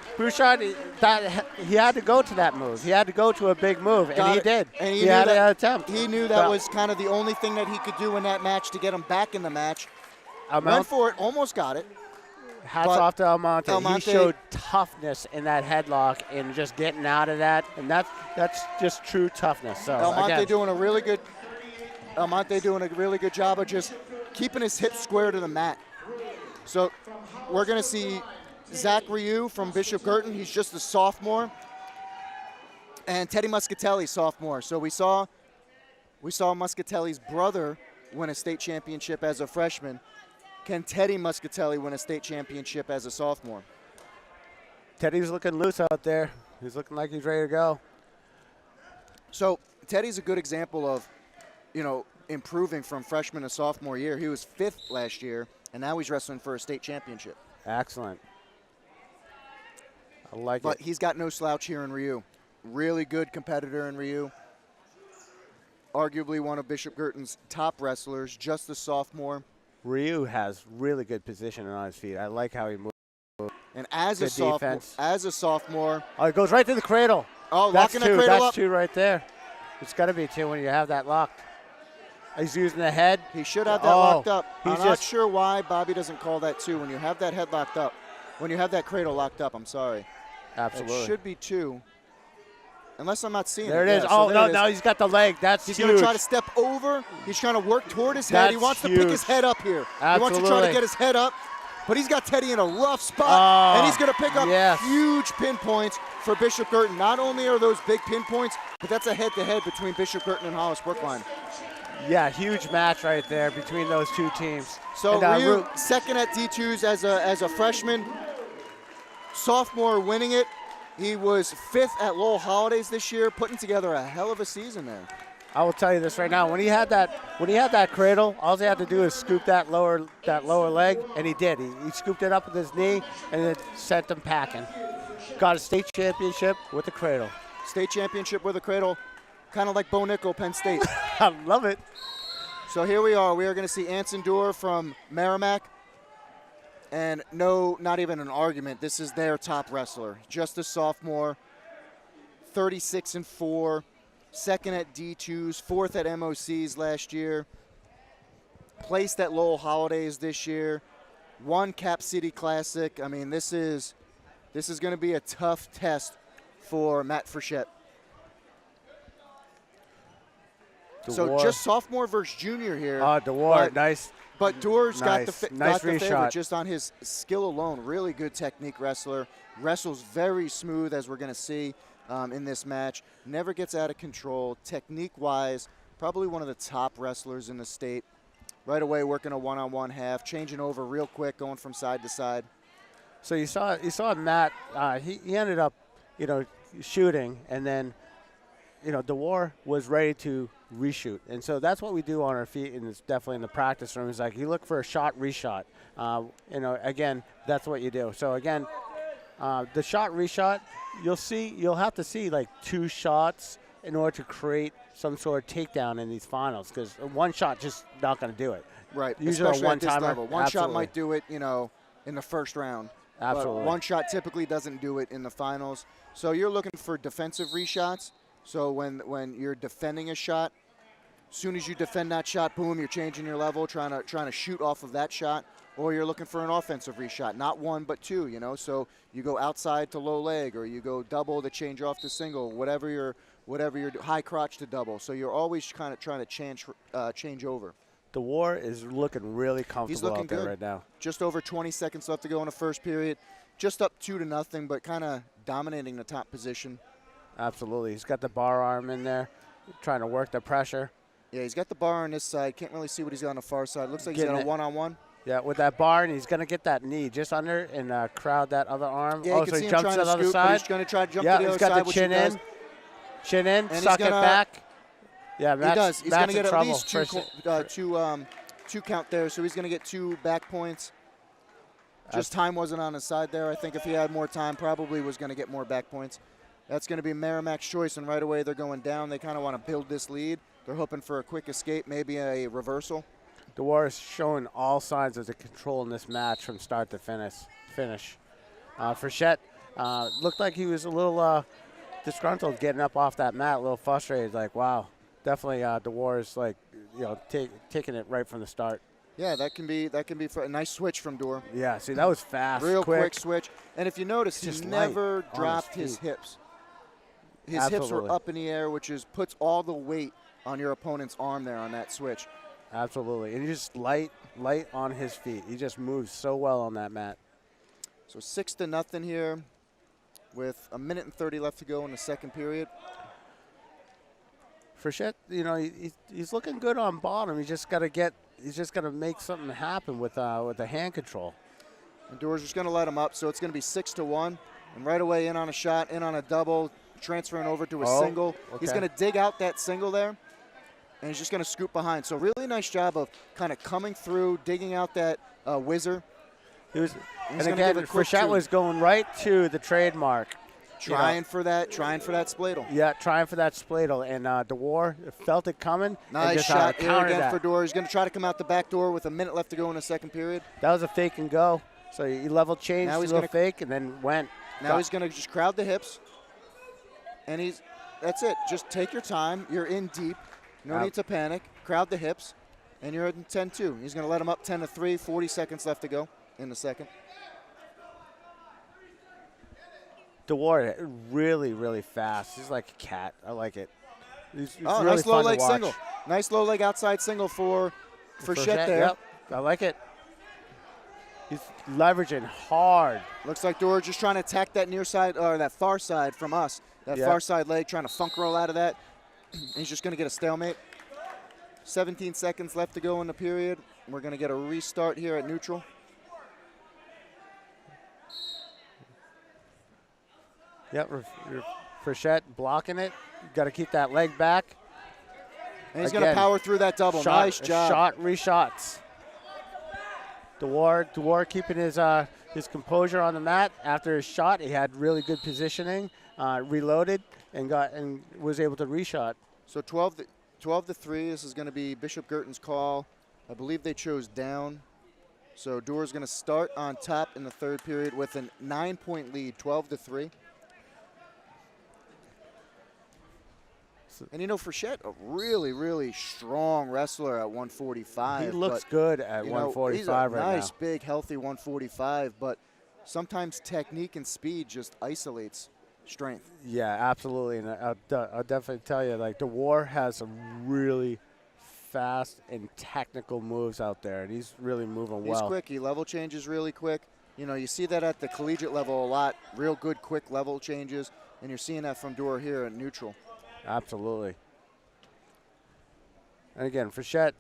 he had to go to that move. He had to go to a big move, and he did. And he had an attempt. He knew that was kind of the only thing that he could do in that match to get him back in the match. Went for it, almost got it. hats But off to Almonte. Almonte- He showed toughness in that headlock and just getting out of that, and that's just true toughness. So Almonte again, doing a really good job of just keeping his hips square to the mat. So we're going to see Zach Ryu from Bishop Girton. He's just a sophomore. And Teddy Muscatelli, sophomore. So we saw Muscatelli's brother win a state championship as a freshman. Can Teddy Muscatelli win a state championship as a sophomore? Teddy's looking loose out there. He's looking like he's ready to go. So Teddy's a good example of, improving from freshman to sophomore year. He was 5th last year, and now he's wrestling for a state championship. Excellent. I like it. But he's got no slouch here in Ryu. Really good competitor in Ryu. Arguably one of Bishop Girton's top wrestlers, just a sophomore. Ryu has really good positioning on his feet. I like how he moves. And as Good defense. a sophomore, Oh, it goes right to the cradle. oh, That's locking the two. cradle That's up. two right there. It's got to be two when you have that locked. He's using the head. He should have that Oh, locked up. he's I'm not just- sure why Bobby doesn't call that two. When you have that head locked up, when you have that cradle locked up, I'm sorry. Absolutely. It should be two. Unless I'm not seeing There it. it is. Yeah, so Oh, there no, it is. no, he's got the leg. That's He's huge. going to try to step over. He's trying to work toward his head. He That's wants to pick his huge. head up here. He wants to try to Absolutely. get his head up, but he's got Teddy in a rough spot, Oh, and he's going to pick up yes. huge pinpoints for Bishop Girton. Not only are those big pinpoints, but that's a head-to-head between Bishop Girton and Hollis Brookline. Yeah, huge match right there between those two teams. So And, Ryu, Ru- second at D2s as a freshman, sophomore winning it. He was 5th at Lowell Holidays this year, putting together a hell of a season there. I will tell you this right now. When he had that cradle, all he had to do is scoop that lower leg, and he did. He scooped it up with his knee, and it sent him packing. Got a state championship with the cradle. State championship with a cradle, kind of like Bo Nickel, Penn State. I love it. So here we are. We are going to see Anson Doerr from Merrimack. And no, not even an argument. This is their top wrestler. Just a sophomore, 36-4, second at D2s, 4th at MOCs last year, placed at Lowell Holidays this year, won Cap City Classic. I mean, this is going to be a tough test for Matt Frechette. So just sophomore versus junior here. DeWar, nice. But Doerr's got the Nice favorite reshot. just on his skill alone. Really good technique wrestler. Wrestles very smooth, as we're going to see in this match. Never gets out of control. Technique-wise, probably one of the top wrestlers in the state. Right away working a one-on-one half, changing over real quick, going from side to side. So you saw Matt. He ended up, shooting, and then, DeWar was ready to reshoot, and so that's what we do on our feet, and it's definitely in the practice room. Is like you look for a shot, reshot. Again, that's what you do. So again, the shot, reshot, you'll have to see like 2 shots in order to create some sort of takedown in these finals, because one shot just not going to do it. Right, Usually especially a at this one-timer. level. One shot Absolutely. might do it, in the first round. Absolutely. But one shot typically doesn't do it in the finals. So you're looking for defensive reshots. So when you're defending a shot, as soon as you defend that shot, boom, you're changing your level, trying to shoot off of that shot. Or you're looking for an offensive reshot, not 1 but 2. So you go outside to low leg, or you go double to change off to single, whatever you're high crotch to double. So you're always kind of trying to change over. DeWar is looking really comfortable He's looking out there good right now. Just over 20 seconds left to go in the first period. Just up 2-0, but kind of dominating the top position. Absolutely. He's got the bar arm in there, trying to work the pressure. Yeah, he's got the bar on this side. Can't really see what he's got on the far side. Looks like he's Getting got a it. one-on-one. Yeah, with that bar, and he's going to get that knee just under and crowd that other arm. Yeah, you oh, can so see he him jumps trying to to the other scoop, but side. he's going to try to jump Yeah, to the he's other got side, the which chin he does. in. Chin in, And he's suck it gonna- back. Yeah, He Matt's, does. He's Matt's going to in get at trouble. least two count there, so he's going to get 2 back points. Just time wasn't on his side there. I think if he had more time, probably was going to get more back points. That's going to be Merrimack's choice, and right away they're going down. They kind of want to build this lead. They're hoping for a quick escape, maybe a reversal. DeWar is showing all signs of the control in this match from start to finish. Frechette looked like he was a little disgruntled getting up off that mat, a little frustrated. Like, wow, definitely DeWar is like, taking it right from the start. Yeah, that can be for a nice switch from Dor. Yeah, see, that was fast, Real quick switch. And if you notice, he Just never light on dropped his his feet. hips. His hips were Absolutely. up in the air, which puts all the weight on your opponent's arm there on that switch. Absolutely. And he just light on his feet. He just moves so well on that mat. So 6-0 here with 1:30 left to go in the second period. Frechette, you know, he's looking good on bottom. He's just got to make something happen with the hand control. And Dor's just going to let him up, so it's going to be 6-1. And right away in on a shot, in on a double, transferring over to a single. Okay. He's going to dig out that single there, and he's just going to scoop behind. So really nice job of kind of coming through, digging out that whizzer. And again, Frechette was going right to the trademark. Trying for that spladle. Yeah, trying for that spladle. And DeWar felt it coming. Nice and just, shot here again that. for Dor. He's going to try to come out the back door with 1 minute left to go in the second period. That was a fake and go. So he level changed, now he's going to fake, and then went. Now he's going to just crowd the hips. And that's it. Just take your time. You're in deep. No need to panic. Crowd the hips. And you're at 10-2. He's going to let him up 10-3, 40 seconds left to go in the second. DeWar, really, really fast. He's like a cat. I like it. He's really nice low fun leg to watch. single. Nice low leg outside single for Frechette there. Yep, I like it. He's leveraging hard. Looks like Dor just trying to attack that near side or that far side from us. That far side leg, trying to funk roll out of that. And he's just going to get a stalemate. 17 seconds left to go in the period. We're going to get a restart here at neutral. Yep, Frechette blocking it. Got to keep that leg back. And he's going to power through that double. Nice job. Reshots. DeWar keeping his composure on the mat after his shot. He had really good positioning, reloaded, and was able to reshot. So 12-3. This is going to be Bishop Girton's call. I believe they chose down. So Dor's going to start on top in the third period with a 9-point lead, 12-3. And, you know, Frechette, a really, really strong wrestler at 145. He looks good at 145 right now. He's a nice, big, healthy 145, but sometimes technique and speed just isolates strength. Yeah, absolutely. And I'll definitely tell you, like, DeWar has some really fast and technical moves out there, and he's really moving well. He's quick. He level changes really quick. You know, you see that at the collegiate level a lot, real good, quick level changes, and you're seeing that from Dor here at neutral. Absolutely. And again, Frechette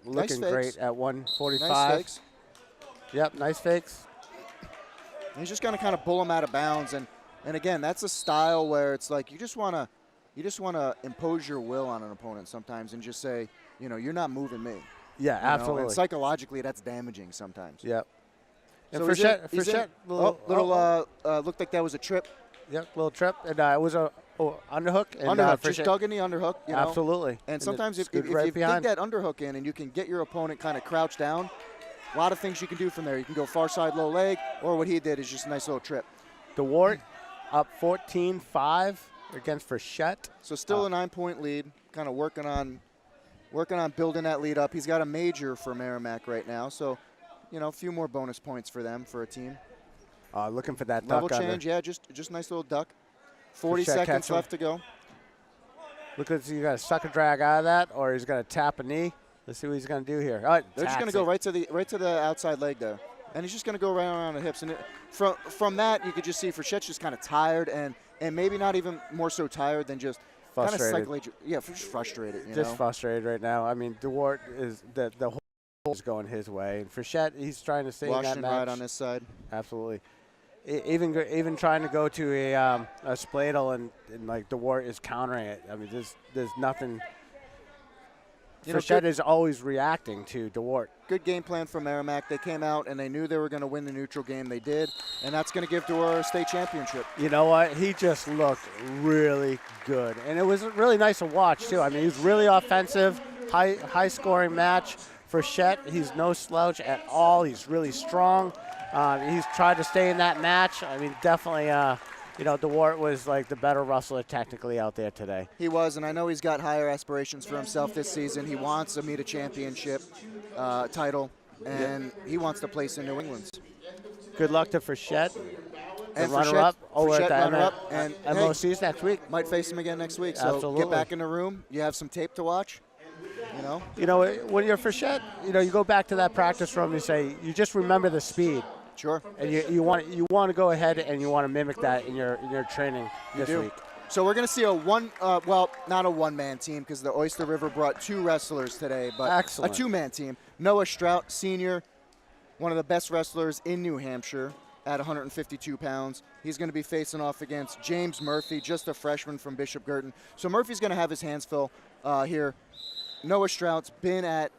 looking great at 145. Nice fakes. Yep, nice fakes. And he's just going to kind of bull him out of bounds, and again, that's a style where it's like you just want to impose your will on an opponent sometimes and just say, you know, you're not moving me. Yeah, absolutely. And psychologically, that's damaging sometimes. Yep. And So Frechette looked like that was a trip. Yep, little trip, and it was a underhook. And, underhook, just dug in the underhook. You know? Absolutely. And sometimes if right you dig behind. that underhook in and you can get your opponent kind of crouched down, a lot of things you can do from there. You can go far side low leg, or what he did is just a nice little trip. DeWart up 14-5 against Frechette. So still a 9-point lead, kind of working on building that lead up. He's got a major for Merrimack right now, so you know, a few more bonus points for them for a team. Looking for that level duck change, yeah, just nice little duck. 40 seconds left to go. Look at you got to suck a drag out of that, or he's going to tap a knee. Let's see what he's going to do here. They're just going to go right to the outside leg there, and he's just going to go right around the hips. And from that, you could just see Frechette's just kind of tired, and maybe not even more so tired than just frustrated. Just frustrated. Just frustrated right now. I mean, DeWart is the whole is going his way, and Frechette, he's trying to stay in that match. Right on this side. Absolutely. Even trying to go to a spladle and like DeWart is countering it. I mean, there's nothing. Frechette is always reacting to DeWart. Good game plan from Merrimack. They came out and they knew they were going to win the neutral game. They did, and that's going to give DeWart a state championship. You know what? He just looked really good, and it was really nice to watch too. I mean, he was really offensive, high scoring match. Frechette, he's no slouch at all. He's really strong. He's tried to stay in that match. I mean, definitely, DeWart was like the better wrestler technically out there today. He was, and I know he's got higher aspirations for himself this season. He wants a meet a championship title, and he wants to place in New England's. Good luck to Frechette, the And runner-up over at the runner-up, and MOCs next week. Might face him again next week. So Absolutely. get back in the room. You have some tape to watch. You know, when you're Frechette, you go back to that practice room. You say, you just remember the speed. Sure. And you want to go ahead and you want to mimic that in your training this week. So we're going to see not a one-man team because the Oyster River brought 2 wrestlers today, but Excellent. a 2-man team. Noah Strout, senior, one of the best wrestlers in New Hampshire at 152 pounds. He's going to be facing off against James Murphy, just a freshman from Bishop Girton. So Murphy's going to have his hands full here. Noah Strout's been at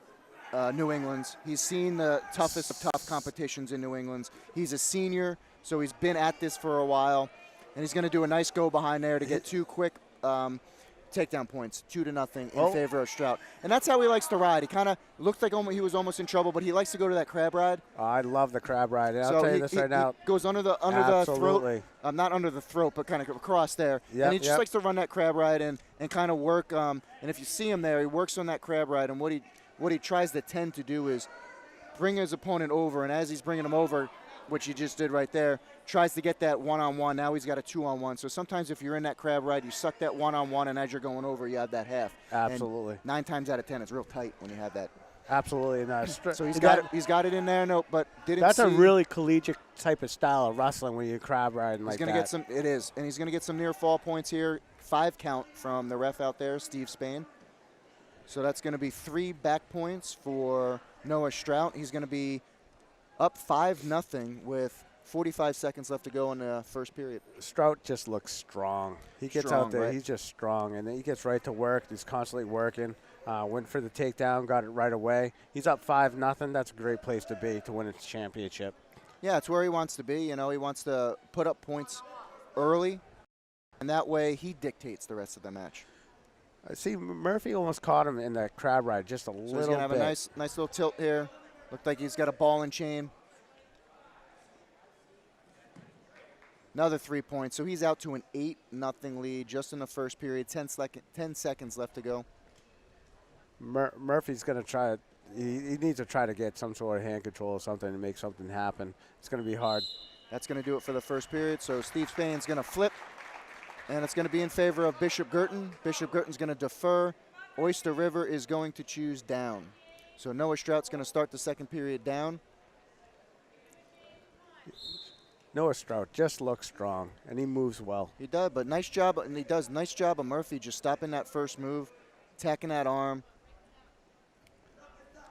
New England's. He's seen the toughest of tough competitions in New England's. He's a senior, so he's been at this for a while. And he's going to do a nice go behind there to get 2 quick takedown points, 2-0 in favor of Strout. And that's how he likes to ride. He kind of looked like he was almost in trouble, but he likes to go to that crab ride. I love the crab ride. And I'll tell you this right now. He goes under the throat. Not under the throat, but kind of across there. Yep, and he just likes to run that crab ride and kind of work. And if you see him there, he works on that crab ride. And what he tries to tend to do is bring his opponent over. And as he's bringing him over, which he just did right there, tries to get that one-on-one. Now he's got a 2-on-1. So sometimes if you're in that crab ride, you suck that one-on-one, and as you're going over, you have that half. Absolutely. And 9 times out of 10, it's real tight when you have that. Absolutely. So he's got it in there, That's a really collegiate type of style of wrestling when you crab riding like that. And he's going to get some near fall points here. 5 count from the ref out there, Steve Spain. So that's going to be 3 back points for Noah Strout. He's going to be up 5-0 with 45 seconds left to go in the first period. Strout just looks strong. He gets out there, right? He's just strong, and then he gets right to work. He's constantly working. Went for the takedown, got it right away. He's up 5-0. That's a great place to be to win a championship. Yeah, it's where he wants to be. He wants to put up points early, and that way he dictates the rest of the match. See, Murphy almost caught him in that crab ride just a little bit. So he's going to have a nice little tilt here. Looked like he's got a ball and chain. Another 3 points. So he's out to an 8-0 lead just in the first period. 10 seconds left to go. Murphy's going to try. He needs to try to get some sort of hand control or something to make something happen. It's going to be hard. That's going to do it for the first period. So Steve Spain's going to flip, and it's going to be in favor of Bishop Girton. Bishop Girton's going to defer. Oyster River is going to choose down. So Noah Strout's going to start the second period down. Noah Strout just looks strong, and he moves well. He does, but nice job, and he does nice job of Murphy just stopping that first move, attacking that arm.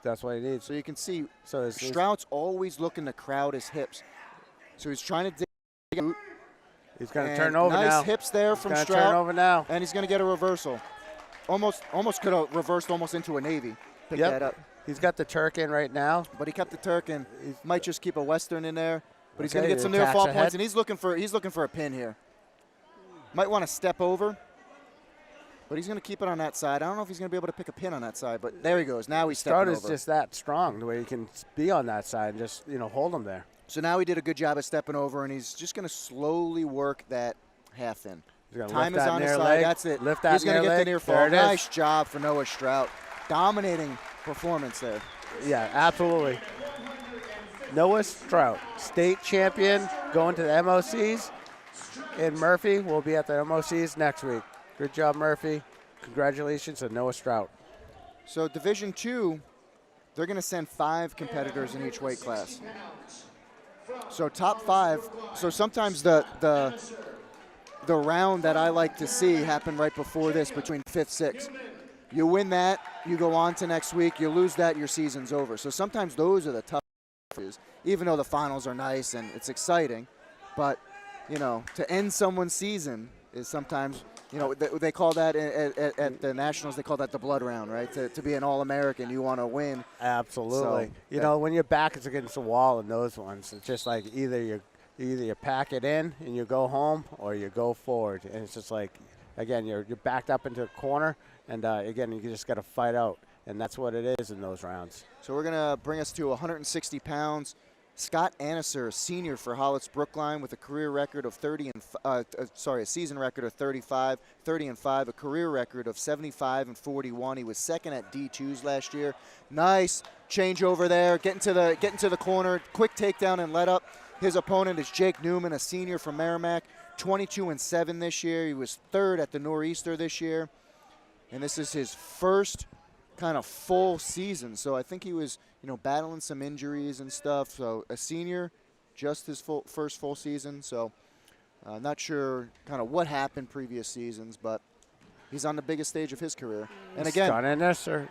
That's what he needs. So you can see so Strout's always looking to crowd his hips. So he's trying to dig out. He's going to turn over now. now. Nice hips there from Strout. Turn over now. And he's going to get a reversal. Almost could have reversed almost into a Navy. Pick that up. He's got the Turk in right now. But he kept the Turk in. He might just keep a Western in there. But he's going to get some near fall points, and he's looking for a pin here. Might want to step over, but he's going to keep it on that side. I don't know if he's going to be able to pick a pin on that side, but there he goes. Now he's stepping over. Stroud is just that strong, the way he can be on that side and just hold him there. So now he did a good job of stepping over, and he's just going to slowly work that half in. Time is on his side. That's it. Lift that he's going to get the near fall. Nice job for Noah Strout. Dominating performance there. Yeah, absolutely. Noah Strout, state champion, going to the MOCs. And Murphy will be at the MOCs next week. Good job, Murphy. Congratulations to Noah Strout. So Division II, they're going to send 5 competitors in each weight class. So top 5. So sometimes the round that I like to see happen right before this between 5th, 6th. You win that, you go on to next week. You lose that, your season's over. So sometimes those are the tough. Even though the finals are nice and it's exciting, but to end someone's season is sometimes they call that at the Nationals, they call that the blood round, right? To be an All-American, you want to win. Absolutely. So, when your back is against the wall in those ones, it's just like either you pack it in and you go home, or you go forward, and it's just like, again, you're backed up into a corner, and again, you just got to fight out. And that's what it is in those rounds. So we're going to bring us to 160 pounds. Scott Anneser, a senior for Hollis Brookline with a career record of a season record of 35, 30-5, a career record of 75 and 41. He was second at D2s last year. Nice changeover there, getting to the corner, quick takedown and let up. His opponent is Jake Newman, a senior from Merrimack, 22-7 this year. He was third at the Nor'easter this year, and this is his first kind of full season. So I think he was, battling some injuries and stuff. So a senior, just his first full season. So not sure kind of what happened previous seasons, but he's on the biggest stage of his career. And again, Scott Anneser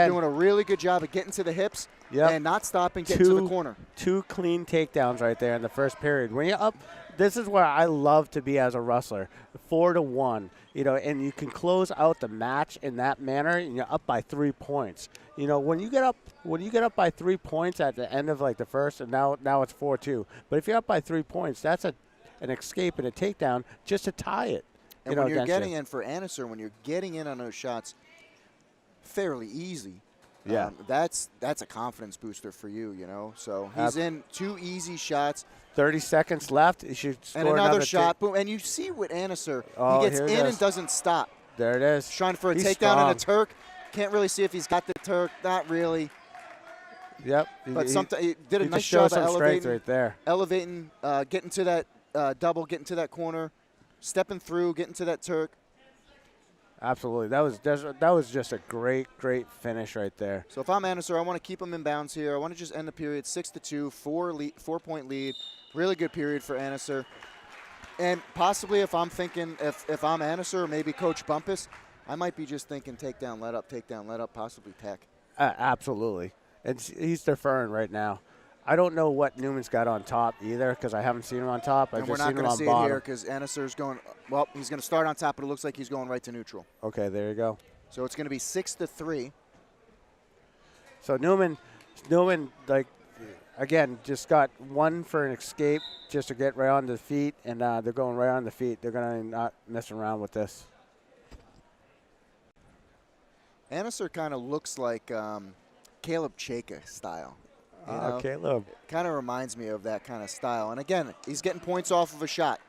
doing a really good job of getting to the hips and not stopping, getting to the corner. 2 clean takedowns right there in the first period. When you're up, this is where I love to be as a wrestler. 4-1, and you can close out the match in that manner, and you're up by 3 points. When you get up by 3 points at the end of like the first, and now it's 4-2. But if you're up by 3 points, that's an escape and a takedown just to tie it. And when you're getting in for Anneser, when you're getting in on those shots fairly easy, that's a confidence booster for you, So he's in 2 easy shots. 30 seconds left. He should score and another shot. Boom. And you see with Anneser, he gets in and doesn't stop. There it is. Trying for a takedown and a Turk. Can't really see if he's got the Turk. Not really. Yep. But he did a nice job of elevating, right there. Getting to that double, getting to that corner, stepping through, getting to that Turk. Absolutely. That was just a great finish right there. So if I'm Anneser, I want to keep him in bounds here. I want to just end the period 6-2, 4-point lead. Really good period for Anneser. And possibly if I'm thinking, if I'm Anneser or maybe Coach Bumpus, I might be just thinking takedown, let up, possibly tech. Absolutely. And he's deferring right now. I don't know what Newman's got on top either because I haven't seen him on top. I've just seen him on bottom. We're not going to see it here because Anneser's going, he's going to start on top, but it looks like he's going right to neutral. Okay, there you go. So it's going to be 6-3. So Newman, again, just got one for an escape just to get right on the feet, and they're going right on the feet. They're going to not mess around with this. Anneser kind of looks like Caleb Chaka style. Caleb. Kind of reminds me of that kind of style. And again, he's getting points off of a shot.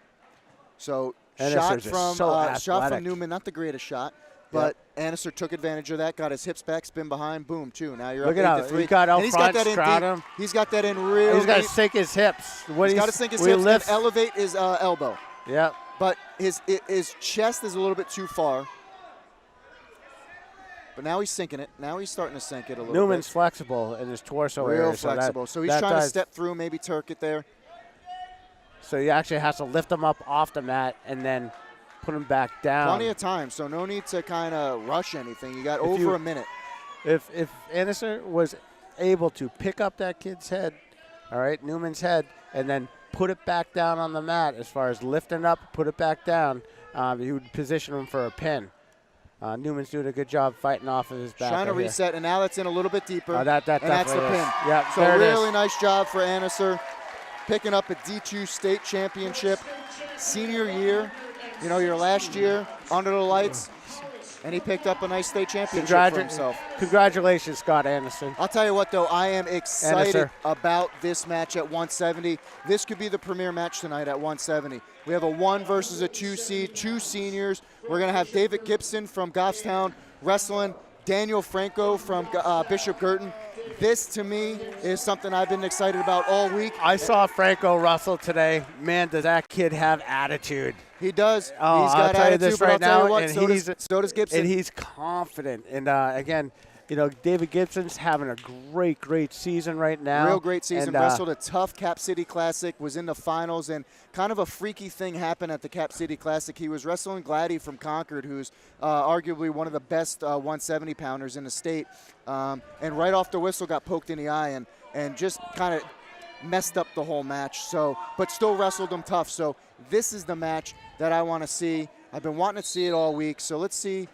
So shot from Newman, not the greatest shot. But Anneser took advantage of that, got his hips back, spin behind, boom, 2. Now you're up 8-3. He got out front, crowd him. He's got that in real. He's got to sink his hips. He's got to sink his hips and elevate his elbow. Yeah. But his chest is a little bit too far. But now he's sinking it. Now he's starting to sink it a little bit. Newman's flexible in his torso area. Real flexible. So he's trying to step through, maybe Turk it there. So he actually has to lift him up off the mat and then put him back down. Plenty of time, so no need to kind of rush anything. You got over a minute. If Anneser was able to pick up that kid's head, all right, Newman's head, and then put it back down on the mat as far as lifting up, put it back down, he would position him for a pin. Newman's doing a good job fighting off of his back. Trying to reset, and now that's in a little bit deeper. And that's the pin. Yep, so really nice job for Anneser, picking up a D2 state championship, senior year. Your last year under the lights, and he picked up a nice state championship for himself. Congratulations, Scott Anderson. I'll tell you what, though, I am excited about this match at 170. This could be the premier match tonight at 170. We have a 1 versus a 2 seed, 2 seniors. We're going to have David Gibson from Goffstown wrestling Daniel Franco from Bishop Girton. This, to me, is something I've been excited about all week. I saw Franco wrestle today. Man, does that kid have attitude. He does. Oh, he's got attitude, but I'll tell you what, so does Gibson. And he's confident. And, again, David Gibson's having a great season right now. Real great season. And, wrestled a tough Cap City Classic, was in the finals, and kind of a freaky thing happened at the Cap City Classic. He was wrestling Gladdy from Concord, who's arguably one of the best 170-pounders in the state. And right off the whistle got poked in the eye and just kind of messed up the whole match. So, but still wrestled him tough. So this is the match that I want to see. I've been wanting to see it all week. So let's see.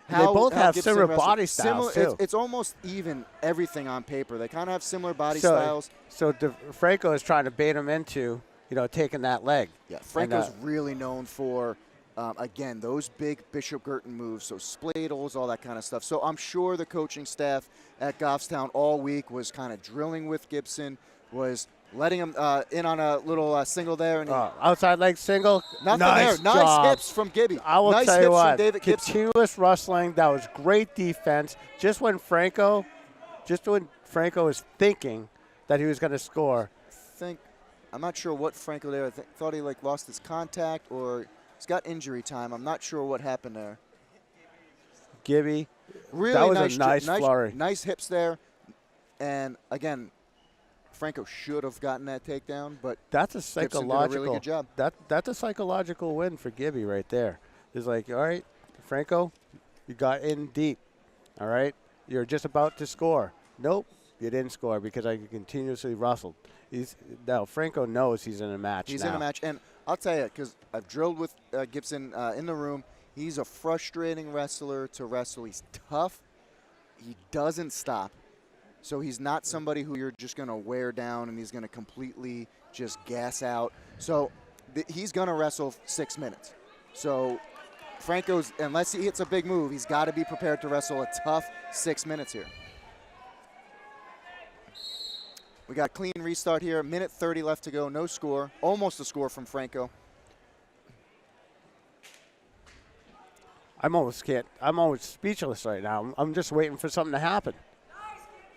They both have similar body styles, too. It's almost even everything on paper. They kind of have similar body styles. So Franco is trying to bait him into, taking that leg. Yeah, Franco's really known for, again, those big Bishop Girton moves, so spladles, all that kind of stuff. So I'm sure the coaching staff at Goffstown all week was kind of drilling with Gibson, was letting him in on a little single there. And outside leg single. nothing nice there. Nice job. hips from Gibby. I will nice tell hips you what, from David Gibson. continuous wrestling. That was great defense. Just when Franco was thinking that he was going to score. I'm not sure what Franco there. I thought he lost his contact or he's got injury time. I'm not sure what happened there. Gibby, really that was a nice flurry. Nice hips there. And again, Franco should have gotten that takedown, but that's a psychological. Gibson did a really good job. That's a psychological win for Gibby right there. It's like, all right, Franco, you got in deep. All right, you're just about to score. Nope, you didn't score because I continuously wrestled. Now Franco knows he's in a match. He's in a match, and I'll tell you, because I've drilled with Gibson in the room. He's a frustrating wrestler to wrestle. He's tough. He doesn't stop. So he's not somebody who you're just going to wear down and he's going to completely just gas out. So he's going to wrestle 6 minutes. So Franco's, unless he hits a big move, he's got to be prepared to wrestle a tough 6 minutes here. We got a clean restart here. Minute 30 left to go. No score. Almost a score from Franco. I'm almost speechless right now. I'm just waiting for something to happen.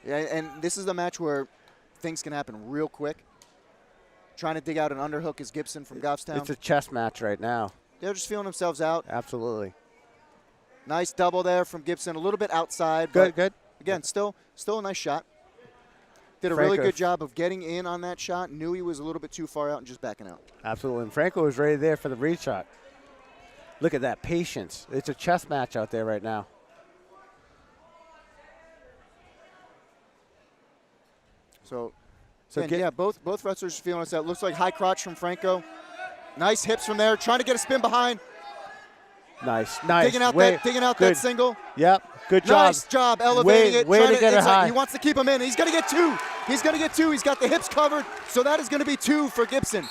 Yeah, and this is the match where things can happen real quick. Trying to dig out an underhook is Gibson from Goffstown. It's a chess match right now. They're just feeling themselves out. Absolutely. Nice double there from Gibson. A little bit outside. Good. Again, still a nice shot. Did a really good job of getting in on that shot. Knew he was a little bit too far out and just backing out. Absolutely. And Franco was ready there for the reshot. Look at that patience. It's a chess match out there right now. So yeah, both wrestlers feeling us out. Looks like high crotch from Franco. Nice hips from there. Trying to get a spin behind. Nice. Digging out that single. Yep. Good job. Nice job elevating it. Way to get it high. He wants to keep him in. He's going to get two. He's got the hips covered. So that is going to be 2 for Gibson.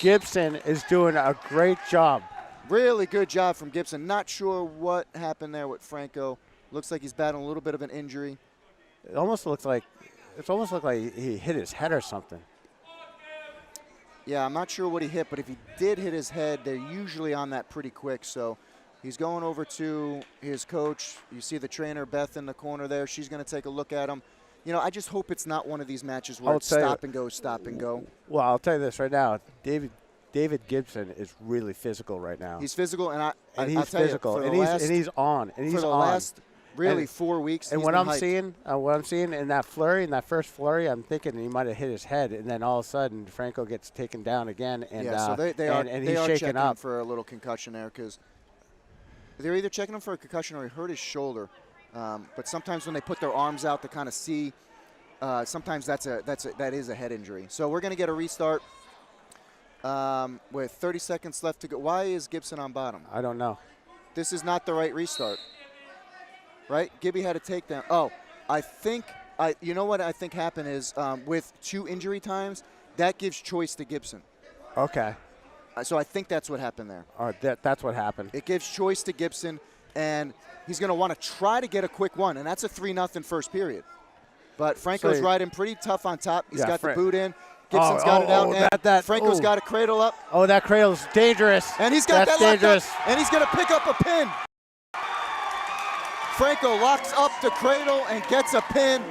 Gibson is doing a great job. Really good job from Gibson. Not sure what happened there with Franco. Looks like he's battling a little bit of an injury. It almost looked like he hit his head or something. Yeah, I'm not sure what he hit, but if he did hit his head, they're usually on that pretty quick. So he's going over to his coach. You see the trainer, Beth, in the corner there. She's going to take a look at him. You know, I just hope it's not one of these matches where it's stop and go. Well, I'll tell you this right now. David Gibson is really physical right now. He's physical, and he's physical, and he's on. For the last 4 weeks. And what I'm seeing in that flurry, in that first flurry, I'm thinking he might have hit his head, and then all of a sudden Franco gets taken down again, and so they are shaking checking up him for a little concussion there because they're either checking him for a concussion or he hurt his shoulder. But sometimes when they put their arms out to kind of see, sometimes that is a head injury. So we're going to get a restart with 30 seconds left to go. Why is Gibson on bottom? I don't know. This is not the right restart. Right? Gibby had a takedown. Oh, you know what I think happened is with 2 injury times, that gives choice to Gibson. Okay. So I think that's what happened there. All right, that's what happened. It gives choice to Gibson, and he's going to want to try to get a quick one, and that's a 3-0 first period. But Franco's riding pretty tough on top. He's got the boot in. Gibson's got it out, and Franco's got a cradle up. Oh, that cradle's dangerous. And he's got that dangerous. Locked up, and he's going to pick up a pin. Franco locks up the cradle and gets a pin.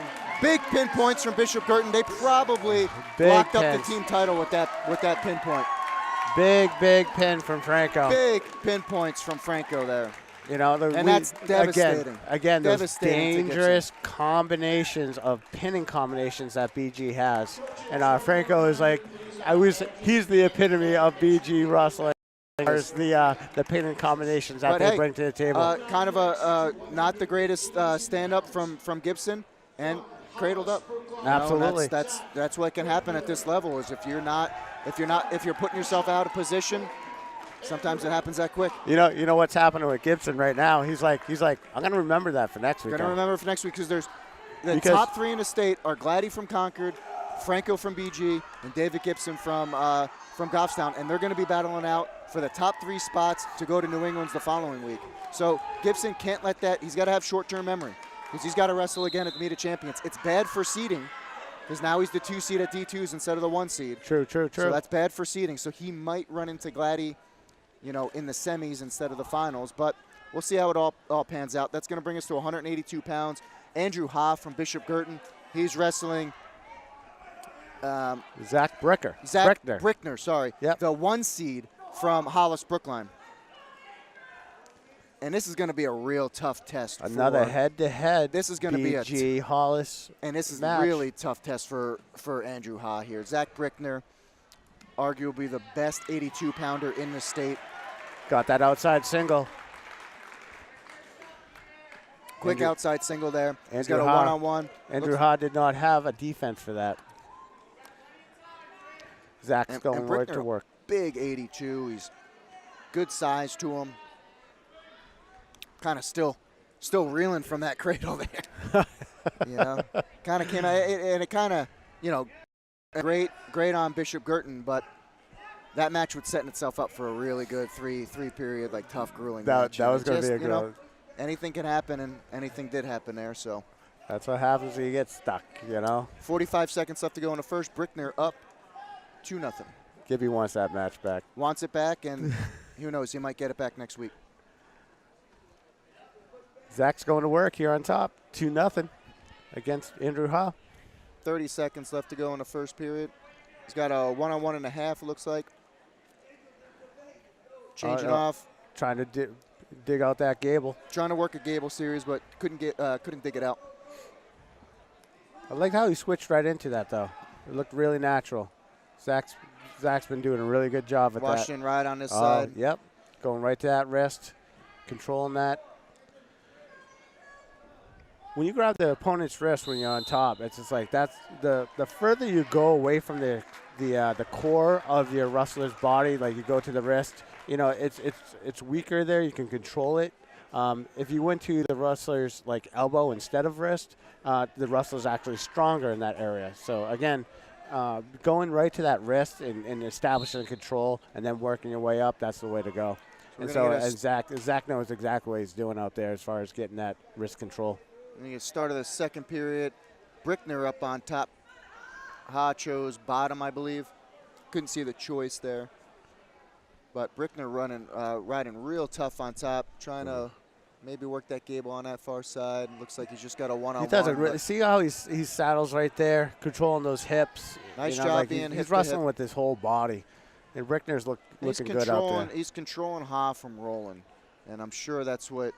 Big pin points from Bishop Girton. They probably locked up the team title with that pin point. Big pin from Franco. Big pin points from Franco there. You know, that's devastating. Again, those dangerous combinations of pinning combinations that BG has. And Franco is like, he's the epitome of BG wrestling. There's the pinning combinations that they bring to the table. Kind of a not the greatest stand-up from Gibson, and cradled up. Absolutely. That's what can happen at this level. Is if you're putting yourself out of position, sometimes it happens that quick. You know what's happening with Gibson right now. He's like I'm gonna remember that for next week. Gonna remember for next week because the top 3 in the state are Gladdy from Concord, Franco from BG, and David Gibson from Goffstown, and they're going to be battling out for the top 3 spots to go to New England's the following week. So Gibson can't let that. He's got to have short-term memory because he's got to wrestle again at the Meet of Champions. It's bad for seeding because now he's the 2 seed at D2s instead of the 1 seed. True. So that's bad for seeding. So he might run into Gladdy, you know, in the semis instead of the finals. But we'll see how it all pans out. That's going to bring us to 182 pounds. Andrew Ha from Bishop Girton. He's wrestling Zach Brickner. Brickner, sorry. Yep. The 1 seed from Hollis Brookline. And this is going to be a real tough test. Another head-to-head. This is going to be a BG Hollis. And this is match. really tough test for Andrew Ha here. Zach Brickner, arguably the best 82-pounder in the state. Got that outside single. Quick outside single there. He's got a Ha. one-on-one. Andrew Ha did not have a defense for that. Zach's going right to work. Big 82. He's good size to him. Kind of still reeling from that cradle there. You know, kind of came out, and it kind of, you know, great on Bishop Girton, but that match was setting itself up for a really good three period, like tough, grueling match. That was going to be a good one. Anything can happen, and anything did happen there. So that's what happens when you get stuck, you know. 45 seconds left to go in the first. Brickner up 2-0. Gibby wants that match back. Wants it back, and who knows, he might get it back next week. Zach's going to work here on top, 2-0 against Andrew Ha. 30 seconds left to go in the first period. He's got a 1-on-1 and a half, it looks like. Changing off. Trying to dig out that gable. Trying to work a gable series, but couldn't dig it out. I like how he switched right into that, though. It looked really natural. Zach's been doing a really good job at that. Washington right on this side. Yep. Going right to that wrist, controlling that. When you grab the opponent's wrist when you're on top, it's just like that's the further you go away from the core of your wrestler's body, like you go to the wrist, you know, it's weaker there. You can control it. If you went to the wrestler's like elbow instead of wrist, the wrestler's actually stronger in that area. So again, going right to that wrist and establishing control and then working your way up, that's the way to go. And Zach knows exactly what he's doing out there as far as getting that wrist control. And you start of the second period. Brickner up on top. Ha chose bottom, I believe. Couldn't see the choice there. But Brickner riding real tough on top, trying to maybe work that gable on that far side. Looks like he's just got a one-on-one. He does see how he saddles right there, controlling those hips. Nice job like being he's wrestling with his whole body. And Brickner's looking good out there. He's controlling Ha from rolling. And I'm sure that's what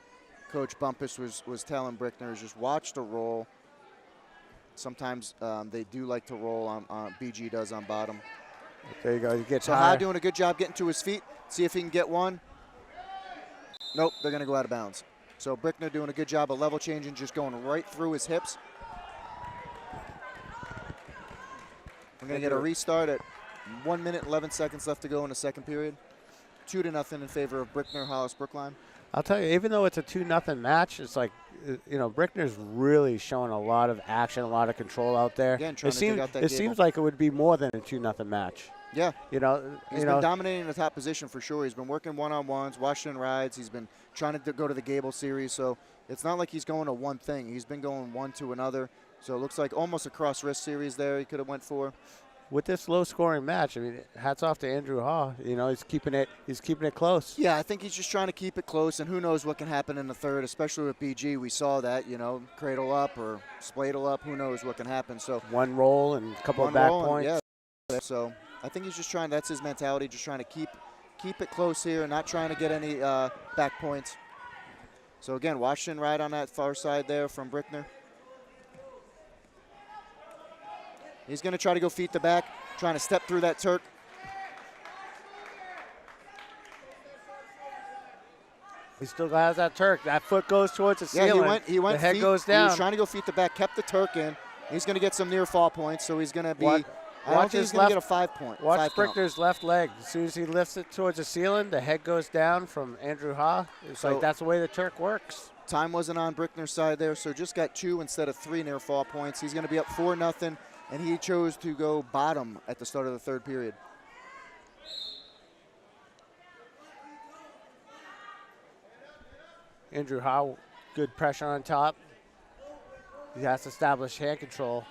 Coach Bumpus was telling Brickner, is just watch the roll. Sometimes they do like to roll on BG does on bottom. There you go. You get so Ha doing a good job getting to his feet. See if he can get one. Nope, they're going to go out of bounds. So Brickner doing a good job of level changing, just going right through his hips. We're going to get a restart at 1 minute 11 seconds left to go in the second period. 2-0 in favor of Brickner, Hollis Brookline. I'll tell you, even though it's a 2-0 match, it's like, you know, Brickner's really showing a lot of action, a lot of control out there. Again, trying to dig out that gable. Seems like it would be more than a 2-0 match. Yeah. He's been dominating the top position for sure. He's been working one-on-ones, Washington rides. He's been trying to go to the gable series. So it's not like he's going to one thing. He's been going one to another. So it looks like almost a cross-wrist series there he could have went for. With this low-scoring match, I mean, hats off to Andrew Ha. You know, he's keeping it close. Yeah, I think he's just trying to keep it close, and who knows what can happen in the third, especially with BG. We saw that, you know, cradle up or spladle up. Who knows what can happen? So one roll and a couple of back points. Yeah. So I think he's just trying. That's his mentality, just trying to keep it close here, and not trying to get any back points. So again, Washington right on that far side there from Brickner. He's going to try to go feet to back, trying to step through that Turk. He still has that Turk. That foot goes towards the ceiling. Yeah, he went the head feet, goes down. He was trying to go feet to back, kept the Turk in. He's going to get some near fall points, so he's going to be. I don't think he's going to get a 5 point. Watch Brickner's left leg. As soon as he lifts it towards the ceiling, the head goes down from Andrew Ha. It's like that's the way the Turk works. Time wasn't on Brickner's side there, so just got 2 instead of 3 near fall points. He's going to be up 4-0. And he chose to go bottom at the start of the third period. Andrew Ha, good pressure on top. He has to establish hand control.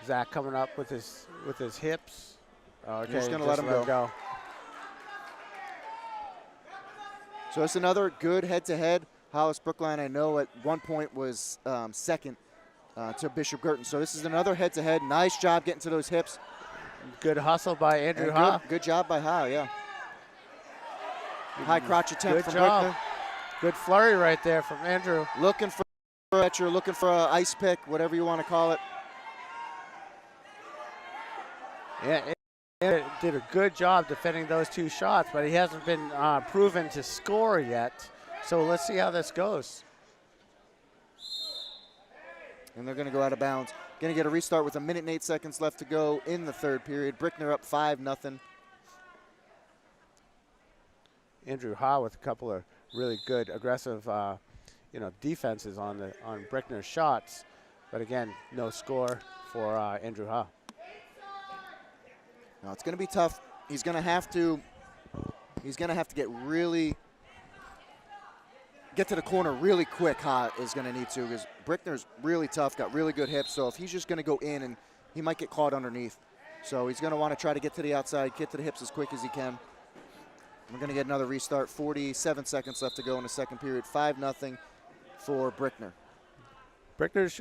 Zach coming up with his hips. Okay, just going to let him go. So it's another good head-to-head. Hollis Brookline, I know, at one point was second to Bishop Girton. So this is another head-to-head. Nice job getting to those hips. Good hustle by Andrew Ha. Good job by Ha, yeah. High crotch attempt from job. Brickner. Good flurry right there from Andrew. Looking for a catcher, looking for an ice pick, whatever you want to call it. Yeah, it did a good job defending those 2 shots, but he hasn't been proven to score yet. So let's see how this goes. And they're going to go out of bounds. Going to get a restart with 1 minute and 8 seconds left to go in the third period. Brickner up 5-0. Andrew Ha with a couple of really good aggressive, defenses on Brickner's shots, but again, no score for Andrew Ha. Now it's going to be tough. He's going to have to get to the corner really quick. Ha is going to need to, because Brickner's really tough, got really good hips. So if he's just going to go in, and he might get caught underneath. So he's going to want to try to get to the outside, get to the hips as quick as he can. We're going to get another restart. 47 seconds left to go in the second period. 5-0 for Brickner. Brickner's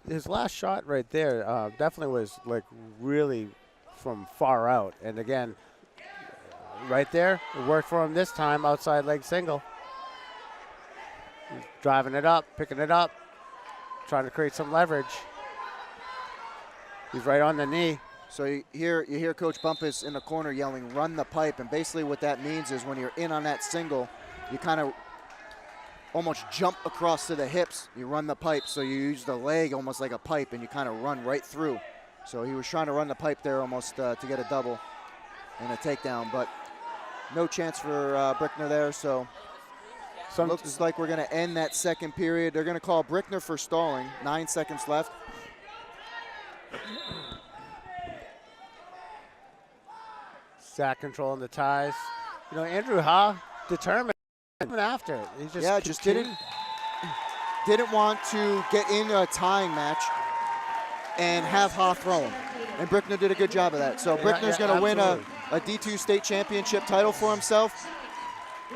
his last shot right there definitely was like really from far out, and again, right there, it worked for him this time. Outside leg single. He's driving it up, picking it up, trying to create some leverage. He's right on the knee. So you hear Coach Bumpus in the corner yelling, "Run the pipe," and basically what that means is when you're in on that single, you kind of almost jump across to the hips. You run the pipe, so you use the leg almost like a pipe, and you kind of run right through. So he was trying to run the pipe there almost to get a double and a takedown, but no chance for Brickner there. So looks like we're going to end that second period. They're going to call Brickner for stalling. 9 seconds left. Zach controlling the ties. Andrew Ha determined after it. He just didn't want to get in a tying match and have Ha throw him. And Brickner did a good job of that. So Brickner's going to win a D2 state championship title for himself.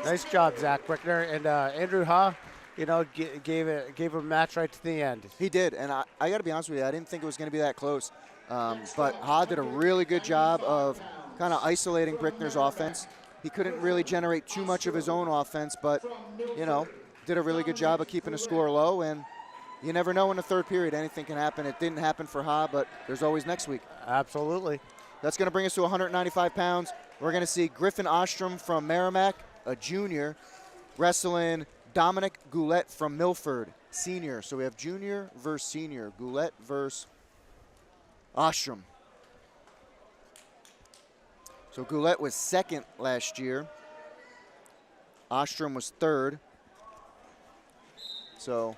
Nice job, Zach Brickner. And Andrew Ha, gave him a match right to the end. He did, and I got to be honest with you, I didn't think it was going to be that close. But Ha did a really good job of kind of isolating Brickner's offense. He couldn't really generate too much of his own offense, but, did a really good job of keeping the score low. And you never know in the third period, anything can happen. It didn't happen for Ha, but there's always next week. Absolutely. That's going to bring us to 195 pounds. We're going to see Griffin Ostrom from Merrimack, a junior, wrestling Dominic Goulet from Milford, senior. So we have junior versus senior, Goulet versus Ostrom. So Goulet was second last year. Ostrom was third. So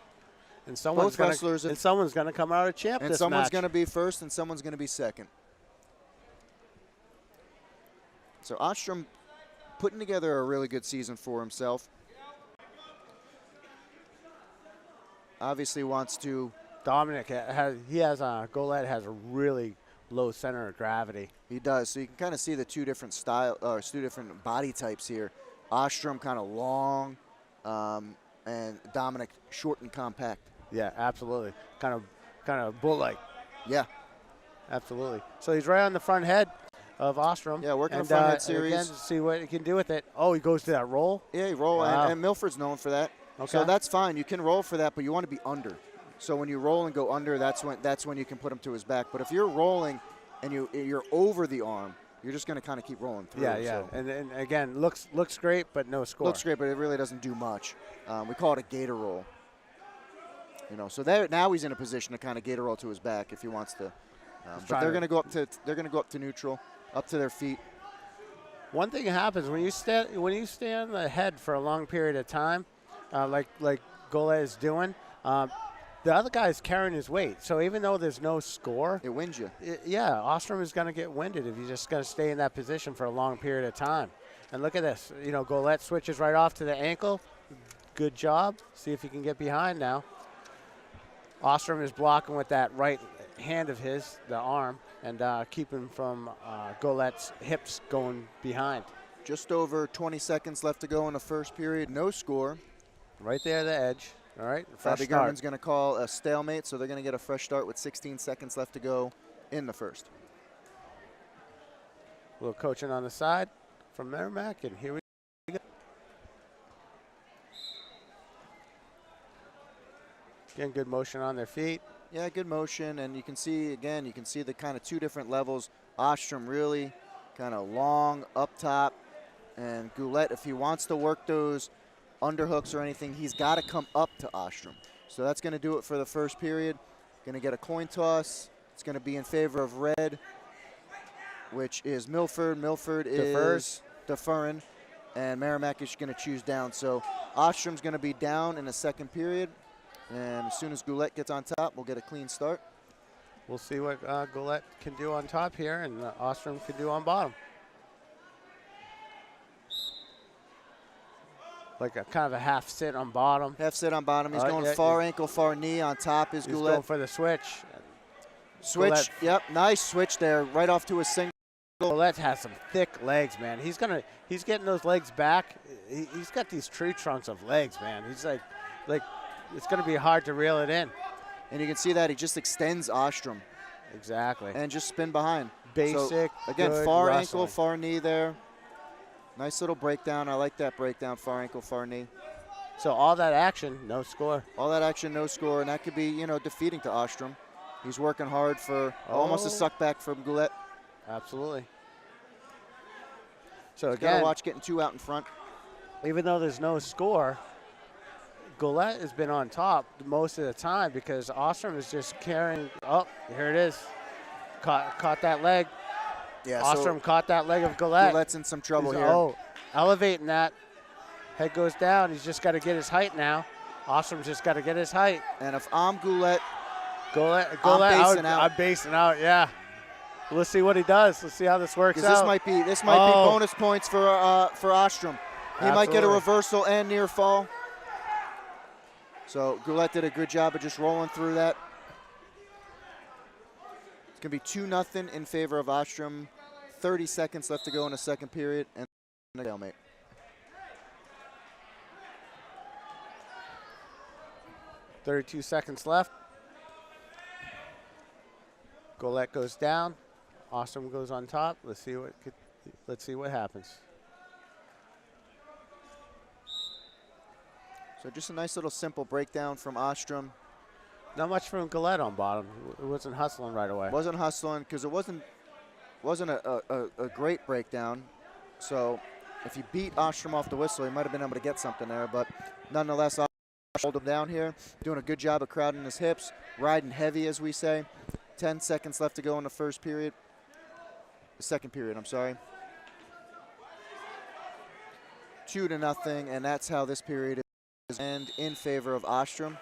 and someone's going to come out a champ and this someone's match. going to be first and someone's going to be second. So Ostrom putting together a really good season for himself. Obviously wants to. Dominic Goulet has a really low center of gravity. He does. So you can kind of see the two different body types here. Ostrom kind of long, and Dominic short and compact. Yeah, absolutely. Kind of bull-like. Yeah, absolutely. So he's right on the front head of Ostrom. Yeah, working the front head series. Again, see what he can do with it. Oh, he goes to that roll? Yeah, he roll, wow. and Milford's known for that. Okay. So that's fine. You can roll for that, but you want to be under. So when you roll and go under, that's when you can put him to his back. But if you're rolling and you're over the arm, you're just going to kind of keep rolling through. Yeah. So. And again, looks great, but no score. Looks great, but it really doesn't do much. We call it a gator roll. So now he's in a position to kind of gator roll to his back if he wants to. But they're going to go up to neutral, up to their feet. One thing happens when you stay on the head for a long period of time, like Goulet is doing. The other guy's carrying his weight, so even though there's no score, it wins you. Ostrom is going to get winded if he's just going to stay in that position for a long period of time. And look at this, Goulet switches right off to the ankle. Good job. See if he can get behind now. Ostrom is blocking with that right hand of his, the arm, and keep him from Golette's hips going behind. Just over 20 seconds left to go in the first period. No score. Right there, the edge. All right, fresh Bobby start. Gurman's going to call a stalemate, so they're going to get a fresh start with 16 seconds left to go in the first. A little coaching on the side from Merrimack, and here we go. Again, good motion on their feet. Yeah, good motion, and you can see, again, you can see the kind of two different levels. Ostrom really kind of long up top, and Goulette, if he wants to work those underhooks or anything, he's got to come up to Ostrom. So that's going to do it for the first period. Going to get a coin toss. It's going to be in favor of red, which is Milford. Milford is deferring, and Merrimack is going to choose down. So Ostrom's going to be down in the second period, and as soon as Goulette gets on top, we'll get a clean start. We'll see what Goulette can do on top here, and Ostrom can do on bottom. Like a kind of a half sit on bottom. Half sit on bottom. He's going far ankle, far knee. On top is Goulette. He's going for the switch. Switch, Goulette. Yep, nice switch there, right off to a single. Goulette has some thick legs, man. He's getting those legs back. He's got these tree trunks of legs, man. He's like it's gonna be hard to reel it in. And you can see that he just extends Ostrom. Exactly. And just spin behind. Basic, so, again, good far wrestling. ankle, far knee there. Nice little breakdown. I like that breakdown, far ankle, far knee. So all that action, no score. All that action, no score, and that could be, defeating to Ostrom. He's working hard for almost a suck back from Goulette. Absolutely. So He's again, gotta watch getting two out in front. Even though there's no score, Goulette has been on top most of the time because Ostrom is just carrying. Oh, here it is. Caught that leg. Yeah, Ostrom caught that leg of Goulette. Goulette's in some trouble here. Oh, elevating that. Head goes down. He's just got to get his height now. Ostrom's just got to get his height. And if I'm Goulette, I'm basing out, yeah. Let's see what he does. Let's see how this works out. This might be bonus points for Ostrom. He might get a reversal and near fall. So Goulette did a good job of just rolling through that. It's going to be 2-0 in favor of Ostrom. 30 seconds left to go in the second period, and a stalemate. .32 seconds left. Goulette goes down. Ostrom goes on top. Let's see what happens. So just a nice little simple breakdown from Ostrom. Not much from Goulette on bottom. It wasn't hustling right away. Wasn't hustling because it wasn't a great breakdown. So if he beat Ostrom off the whistle, he might have been able to get something there. But nonetheless, Ostrom hold him down here, doing a good job of crowding his hips, riding heavy, as we say. 10 seconds left to go in the first period. The second period, I'm sorry. 2-0, and that's how this period is end in favor of Ostrom.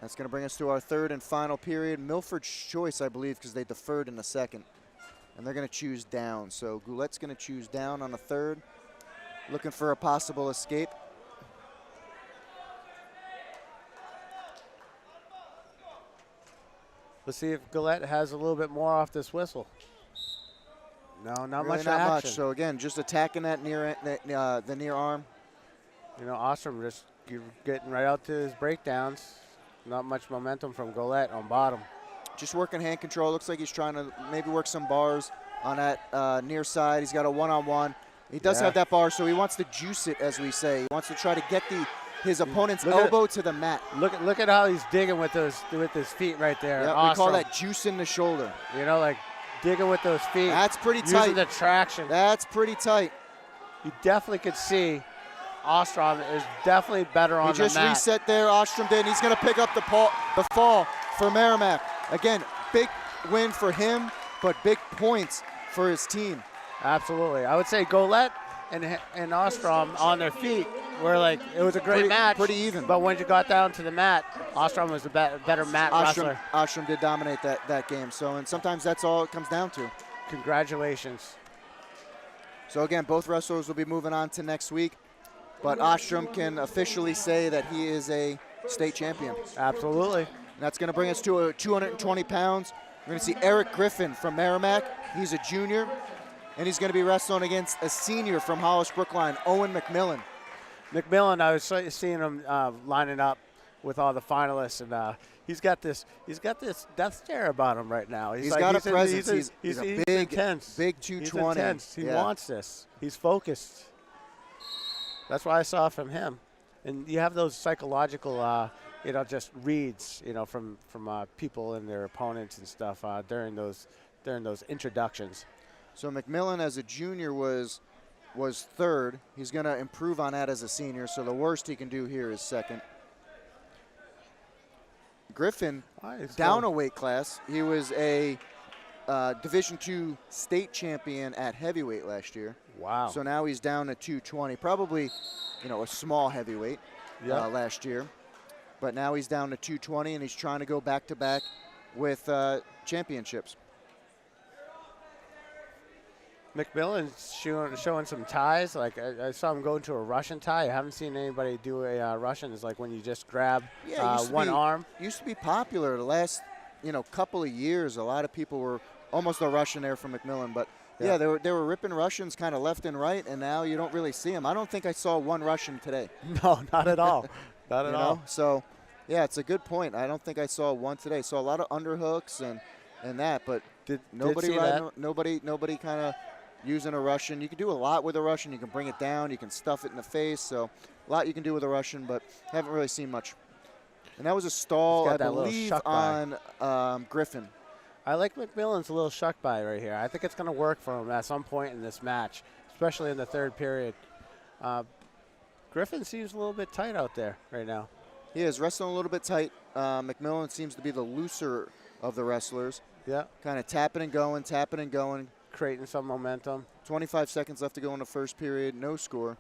That's going to bring us to our third and final period. Milford's choice, I believe, because they deferred in the second. And they're going to choose down. So Goulette's going to choose down on the third, looking for a possible escape. Let's see if Goulette has a little bit more off this whistle. No, not Really much not action. much. So again, just attacking that the near arm. Ostrom just getting right out to his breakdowns. Not much momentum from Goulette on bottom. Just working hand control. Looks like he's trying to maybe work some bars on that near side. He's got a one-on-one. He does have that bar, so he wants to juice it, as we say. He wants to try to get his opponent's elbow to the mat. Look at how he's digging with his feet right there. Yep, we call that juice in the shoulder. Like digging with those feet. That's pretty tight. Using the traction. That's pretty tight. You definitely could see Ostrom is definitely better on the mat. He just reset there, Ostrom did. He's going to pick up the fall for Merrimack. Again, big win for him, but big points for his team. Absolutely. I would say Goulette and Ostrom on their feet were it was a great match. Pretty even. But when you got down to the mat, Ostrom was the better mat wrestler. Ostrom did dominate that game. So, and sometimes that's all it comes down to. Congratulations. So again, both wrestlers will be moving on to next week. But Ostrom can officially say that he is a state champion. Absolutely. And that's going to bring us to 220 pounds. We're going to see Eric Griffin from Merrimack. He's a junior, and he's going to be wrestling against a senior from Hollis Brookline, Owen McMillan. McMillan, I was seeing him lining up with all the finalists, and he's got this death stare about him right now. He's got a presence. He's a big, intense. Big 220. He's intense. He wants this. He's focused. That's what I saw from him. And you have those psychological, just reads, from people and their opponents and stuff during those introductions. So McMillan, as a junior, was third. He's going to improve on that as a senior. So the worst he can do here is second. Griffin, down a weight class. He was a Division II state champion at heavyweight last year. Wow. So now he's down to 220, probably, a small heavyweight last year. But now he's down to 220, and he's trying to go back-to-back with championships. McMillan's showing some ties. Like I saw him go into a Russian tie. I haven't seen anybody do a Russian. It's like when you just grab one arm. Used to be popular the last couple of years. A lot of people were almost a Russian there from McMillan, but yeah, they were ripping Russians kind of left and right, and now you don't really see them. I don't think I saw one Russian today. No, not at all. Not at all. So yeah, it's a good point. I don't think I saw one today. Saw a lot of underhooks and that, but nobody kind of using a Russian. You can do a lot with a Russian. You can bring it down. You can stuff it in the face. So a lot you can do with a Russian, but haven't really seen much. And that was a stall, I believe, on Griffin. I like McMillan's little shuck by right here. I think it's going to work for him at some point in this match, especially in the third period. Griffin seems a little bit tight out there right now. He is wrestling a little bit tight. McMillan seems to be the looser of the wrestlers. Yeah. Kind of tapping and going. Creating some momentum. 25 seconds left to go in the first period. No score.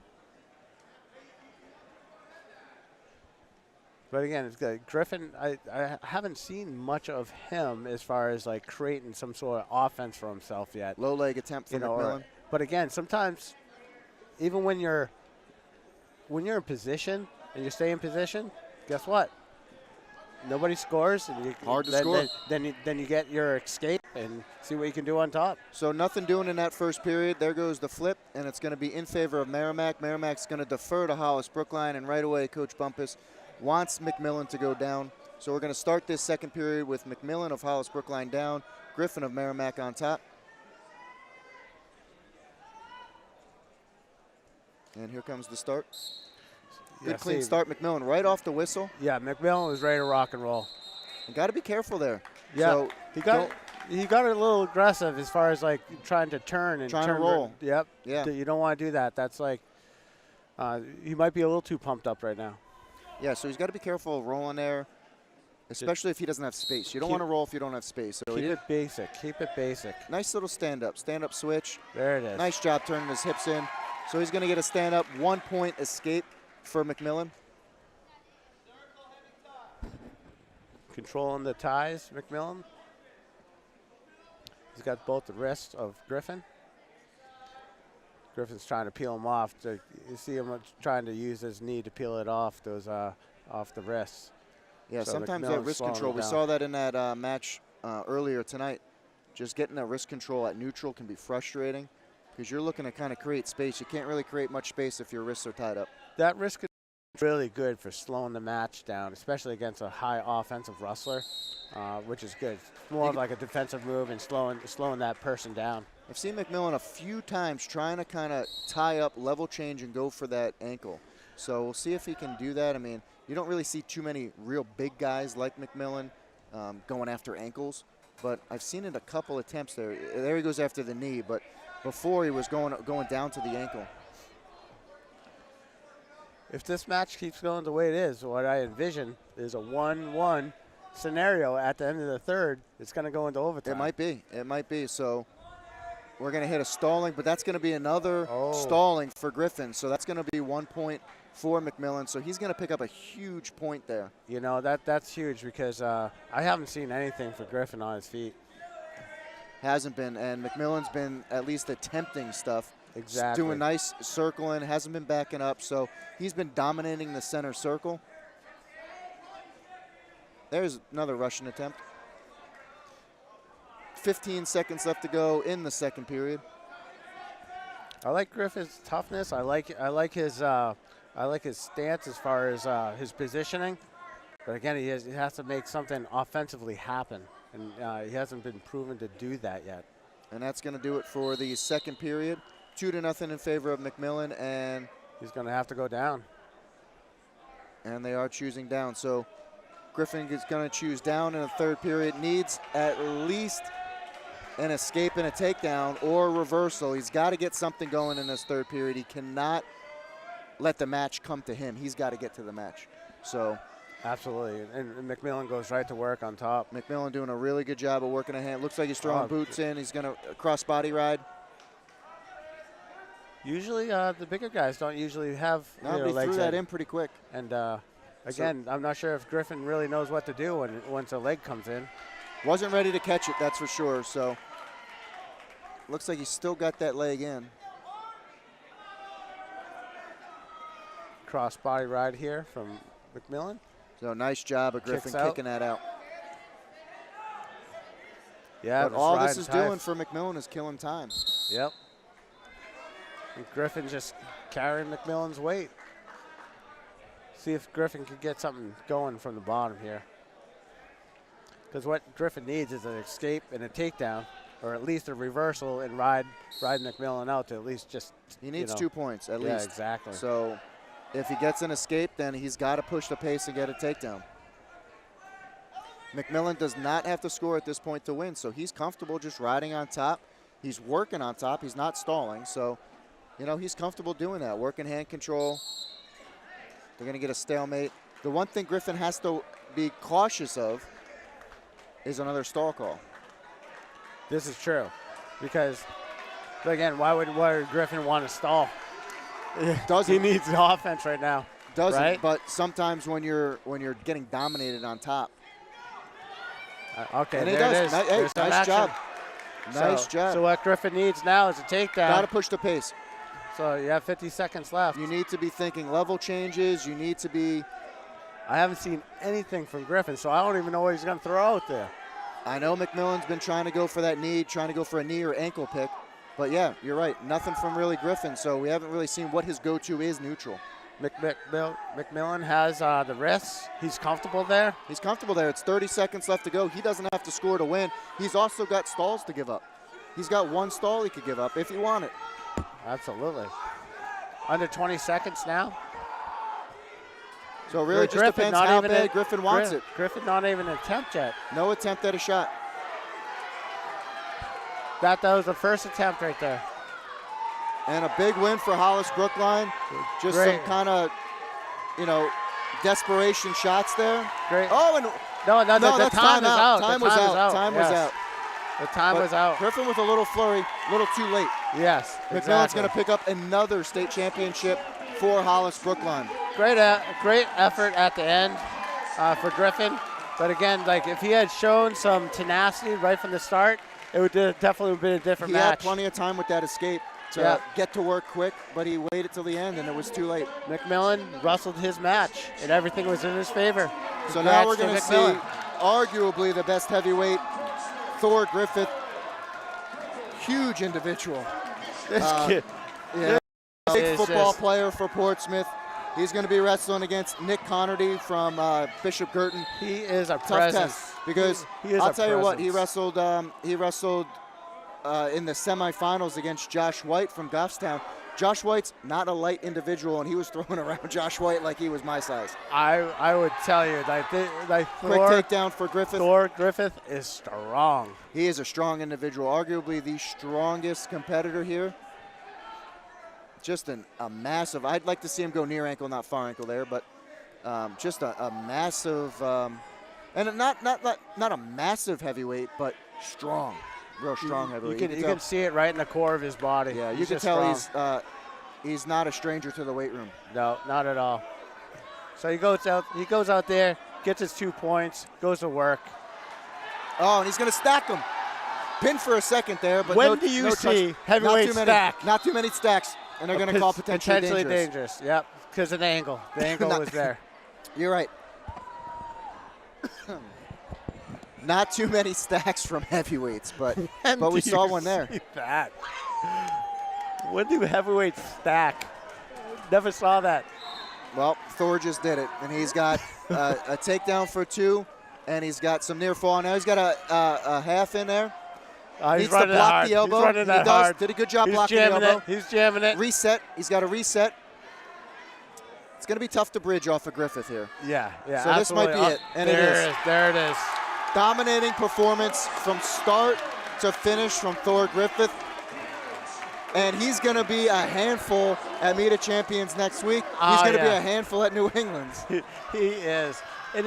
But again, it's good. Griffin, I haven't seen much of him as far as like creating some sort of offense for himself yet. Low leg attempt from McMillan. But again, sometimes even when you're in position and you stay in position, guess what? Nobody scores. And hard to score. Then you get your escape and see what you can do on top. So nothing doing in that first period. There goes the flip, and it's going to be in favor of Merrimack. Merrimack's going to defer to Hollis Brookline, and right away Coach Bumpus wants McMillan to go down. So we're going to start this second period with McMillan of Hollis Brookline down, Griffin of Merrimack on top. And here comes the start. Good clean start, McMillan, right off the whistle. Yeah, McMillan was ready to rock and roll. You got to be careful there. Yeah, so he got a little aggressive as far as like trying to turn and to roll. Yep. Yeah. You don't want to do that. That's like he might be a little too pumped up right now. Yeah, so he's got to be careful of rolling there, especially if he doesn't have space. You don't want to roll if you don't have space. So keep it basic. Keep it basic. Nice little stand-up switch. There it is. Nice job turning his hips in. So he's going to get a stand-up, 1-point escape for McMillan. Controlling the ties, McMillan. He's got both the wrists of Griffin. Griffin's trying to peel him off. You see him trying to use his knee to peel it off those off the wrists. Yeah, so sometimes McMillan's that wrist control. We saw that in that match earlier tonight. Just getting that wrist control at neutral can be frustrating because you're looking to kind of create space. You can't really create much space if your wrists are tied up. That wrist control is really good for slowing the match down, especially against a high offensive wrestler, which is good. It's more of like a defensive move and slowing that person down. I've seen McMillan a few times trying to kind of tie up, level change, and go for that ankle. So we'll see if he can do that. I mean, you don't really see too many real big guys like McMillan going after ankles, but I've seen it a couple attempts there. There he goes after the knee, but before he was going down to the ankle. If this match keeps going the way it is, what I envision is a 1-1 scenario at the end of the third. It's going to go into overtime. It might be. So we're going to hit a stalling, but that's going to be another stalling for Griffin. So that's going to be 1 point for McMillan. So he's going to pick up a huge point there. You know, that's huge because I haven't seen anything for Griffin on his feet. Hasn't been, and McMillan's been at least attempting stuff. Exactly. Doing nice circling, hasn't been backing up, so he's been dominating the center circle. There's another Russian attempt. 15 seconds left to go in the second period. I like Griffin's toughness. I like his stance as far as his positioning. But again, he has to make something offensively happen, and he hasn't been proven to do that yet. And that's going to do it for the second period. 2-0 in favor of McMillan, and he's going to have to go down. And they are choosing down. So Griffin is going to choose down in the third period. Needs at least an escape and a takedown or a reversal. He's got to get something going in this third period. He cannot let the match come to him. He's got to get to the match. So absolutely, and McMillan goes right to work on top. McMillan doing a really good job of working a hand. Looks like he's throwing boots in. He's going to cross body ride. Usually the bigger guys don't usually have he legs threw that in pretty quick. And again, I'm not sure if Griffin really knows what to do once a leg comes in. Wasn't ready to catch it, that's for sure. So looks like he's still got that leg in. Cross body ride here from McMillan. So nice job of Griffin kicking that out. Yeah, but all this is doing for McMillan is killing time. Yep. And Griffin just carrying McMillan's weight. See if Griffin can get something going from the bottom here. Because what Griffin needs is an escape and a takedown, or at least a reversal and ride McMillan out to at least just. He needs 2 points at least. Yeah, exactly. So if he gets an escape, then he's got to push the pace and get a takedown. McMillan does not have to score at this point to win, so he's comfortable just riding on top. He's working on top. He's not stalling, so he's comfortable doing that. Working hand control. They're going to get a stalemate. The one thing Griffin has to be cautious of is another stall call. This is true, because again, why would Griffin want to stall? Doesn't. He needs the offense right now. Doesn't. Right? But sometimes when you're getting dominated on top. Okay, and there it is. Nice job. Nice job. So what Griffin needs now is a takedown. Got to push the pace. So you have 50 seconds left. You need to be thinking level changes. You need to be. I haven't seen anything from Griffin, so I don't even know what he's going to throw out there. I know McMillan's been trying to go for that knee, trying to go for a knee or ankle pick. But, yeah, you're right. Nothing from really Griffin, so we haven't really seen what his go-to is neutral. McMillan has the wrists. He's comfortable there. He's comfortable there. It's 30 seconds left to go. He doesn't have to score to win. He's also got stalls to give up. He's got one stall he could give up if he wanted. Absolutely. Under 20 seconds now. So it really just depends how bad Griffin wants it. Griffin not even an attempt yet. No attempt at a shot. That was the first attempt right there. And a big win for Hollis Brookline. Just some kind of, desperation shots there. Great. Oh, and the time is out. Time was out. Time was out. The time was out. Griffin with a little flurry, a little too late. Yes, McMillan's going to pick up another state championship for Hollis Brookline. Great effort at the end for Griffin. But again, if he had shown some tenacity right from the start, it would definitely have been a different match. He had plenty of time with that escape to get to work quick, but he waited till the end, and it was too late. McMillan wrestled his match, and everything was in his favor. So now we're going to see arguably the best heavyweight, Thor Griffith. Huge individual. This kid. Big football player for Portsmouth. He's going to be wrestling against Nick Connerty from Bishop Girton. He is a tough presence. test because I'll tell you what, he wrestled in the semifinals against Josh White from Goffstown. Josh White's not a light individual, and he was throwing around Josh White like he was my size. I would tell you, quick takedown for Griffith. Thor Griffith is strong. He is a strong individual, arguably the strongest competitor here. Just a massive. I'd like to see him go near ankle, not far ankle there, but just a massive, and not a massive heavyweight, but strong. Real strong heavyweight. You can see it right in the core of his body. Yeah, you can tell he's not a stranger to the weight room. No, not at all. So he goes out there, gets his 2 points, goes to work. Oh, and he's going to stack them. Pin for a second there, but when do you see heavyweight stack? Not too many stacks, and they're going to call potentially dangerous. Yep, because of the angle. The angle was there. You're right. Not too many stacks from heavyweights, but we saw one there. See that? When do heavyweights stack? Never saw that. Well, Thor just did it, and he's got a takedown for 2, and he's got some near fall. Now he's got a half in there. He's Needs to block hard. the elbow. He's running that hard. Did a good job He's blocking the jamming elbow. it. He's jamming it. Reset. He's got a reset. It's going to be tough to bridge off of Griffith here. Yeah, yeah. So this might be it, and it is. There it is. Dominating performance from start to finish from Thor Griffith. And he's going to be a handful at Meet of Champions next week. He's going to be a handful at New England. He is. And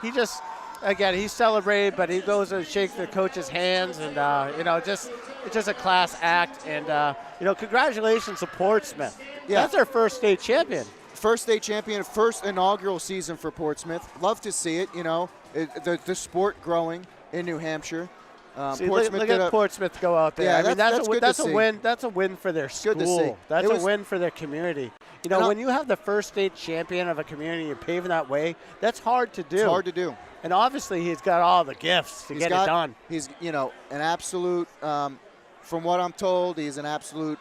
he just, again, he celebrated, but he goes and shakes the coach's hands. And, it's just a class act. And, congratulations to Portsmouth. Yeah. That's their first state champion. First state champion, first inaugural season for Portsmouth. Love to see it, the sport growing in New Hampshire. See, look at Portsmouth go out there. Yeah, I mean, that's a see. win. That's a win for their school. Good to see. That's a win for their community. When you have the first state champion of a community, you're paving that way. That's hard to do. It's hard to do. And obviously, he's got all the gifts to get it done. He's, an absolute. From what I'm told, he's an absolute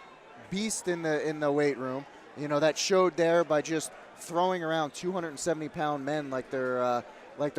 beast in the weight room. That showed there by just throwing around 270-pound men like they're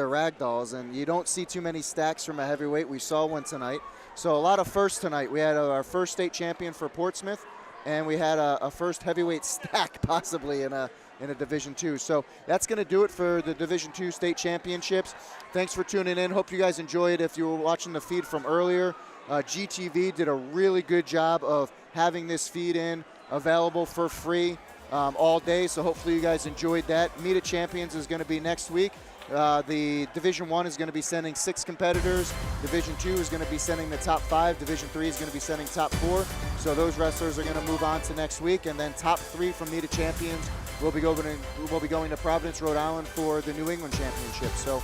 rag dolls, and you don't see too many stacks from a heavyweight. We saw one tonight. So a lot of firsts tonight. We had our first state champion for Portsmouth, and we had a first heavyweight stack possibly in a Division II. So that's going to do it for the Division II state championships. Thanks for tuning in. Hope you guys enjoyed. If you were watching the feed from earlier, GTV did a really good job of having this feed in available for free all day. So hopefully you guys enjoyed that. Meet of Champions is going to be next week. The Division I is going to be sending 6 competitors. Division II is going to be sending the top 5. Division III is going to be sending top 4. So those wrestlers are going to move on to next week, and then top 3 from Meet of Champions will be going to Providence, Rhode Island for the New England Championship. So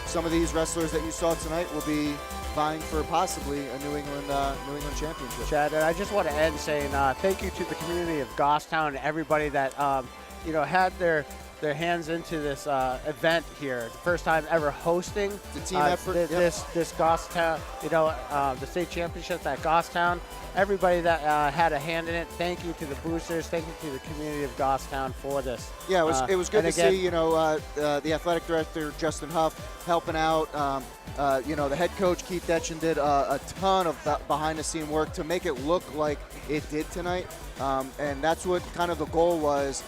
some of these wrestlers that you saw tonight will be vying for possibly a New England championship. Chad, and I just want to end saying thank you to the community of Goffstown and everybody that had their hands into this event here. The first time ever hosting the team effort. This Goffstown, the state championships at Goffstown. Everybody that had a hand in it. Thank you to the boosters. Thank you to the community of Goffstown for this. Yeah, it was good to see. The athletic director Justin Huff helping out. The head coach Keith Detchen did a ton of behind-the-scene work to make it look like it did tonight. And that's what kind of the goal was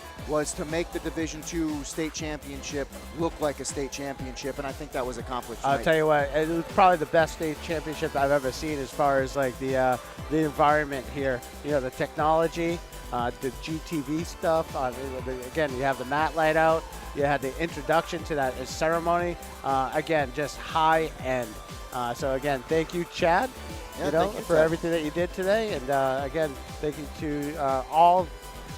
to make the Division II state championship look like a state championship, and I think that was accomplished tonight. I'll tell you what, it was probably the best state championship I've ever seen as far as like the environment here. The technology, the GTV stuff. Again, you have the mat light out. You had the introduction to that ceremony. Again, just high end. So again, thank you, Chad. For everything that you did today, and again, thank you to all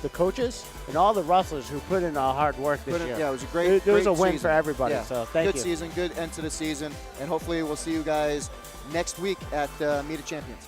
the coaches and all the wrestlers who put in hard work this year. Yeah, it was a great. It was a win season for everybody. Yeah. So thank you. Good season, good end to the season, and hopefully we'll see you guys next week at Meet of Champions.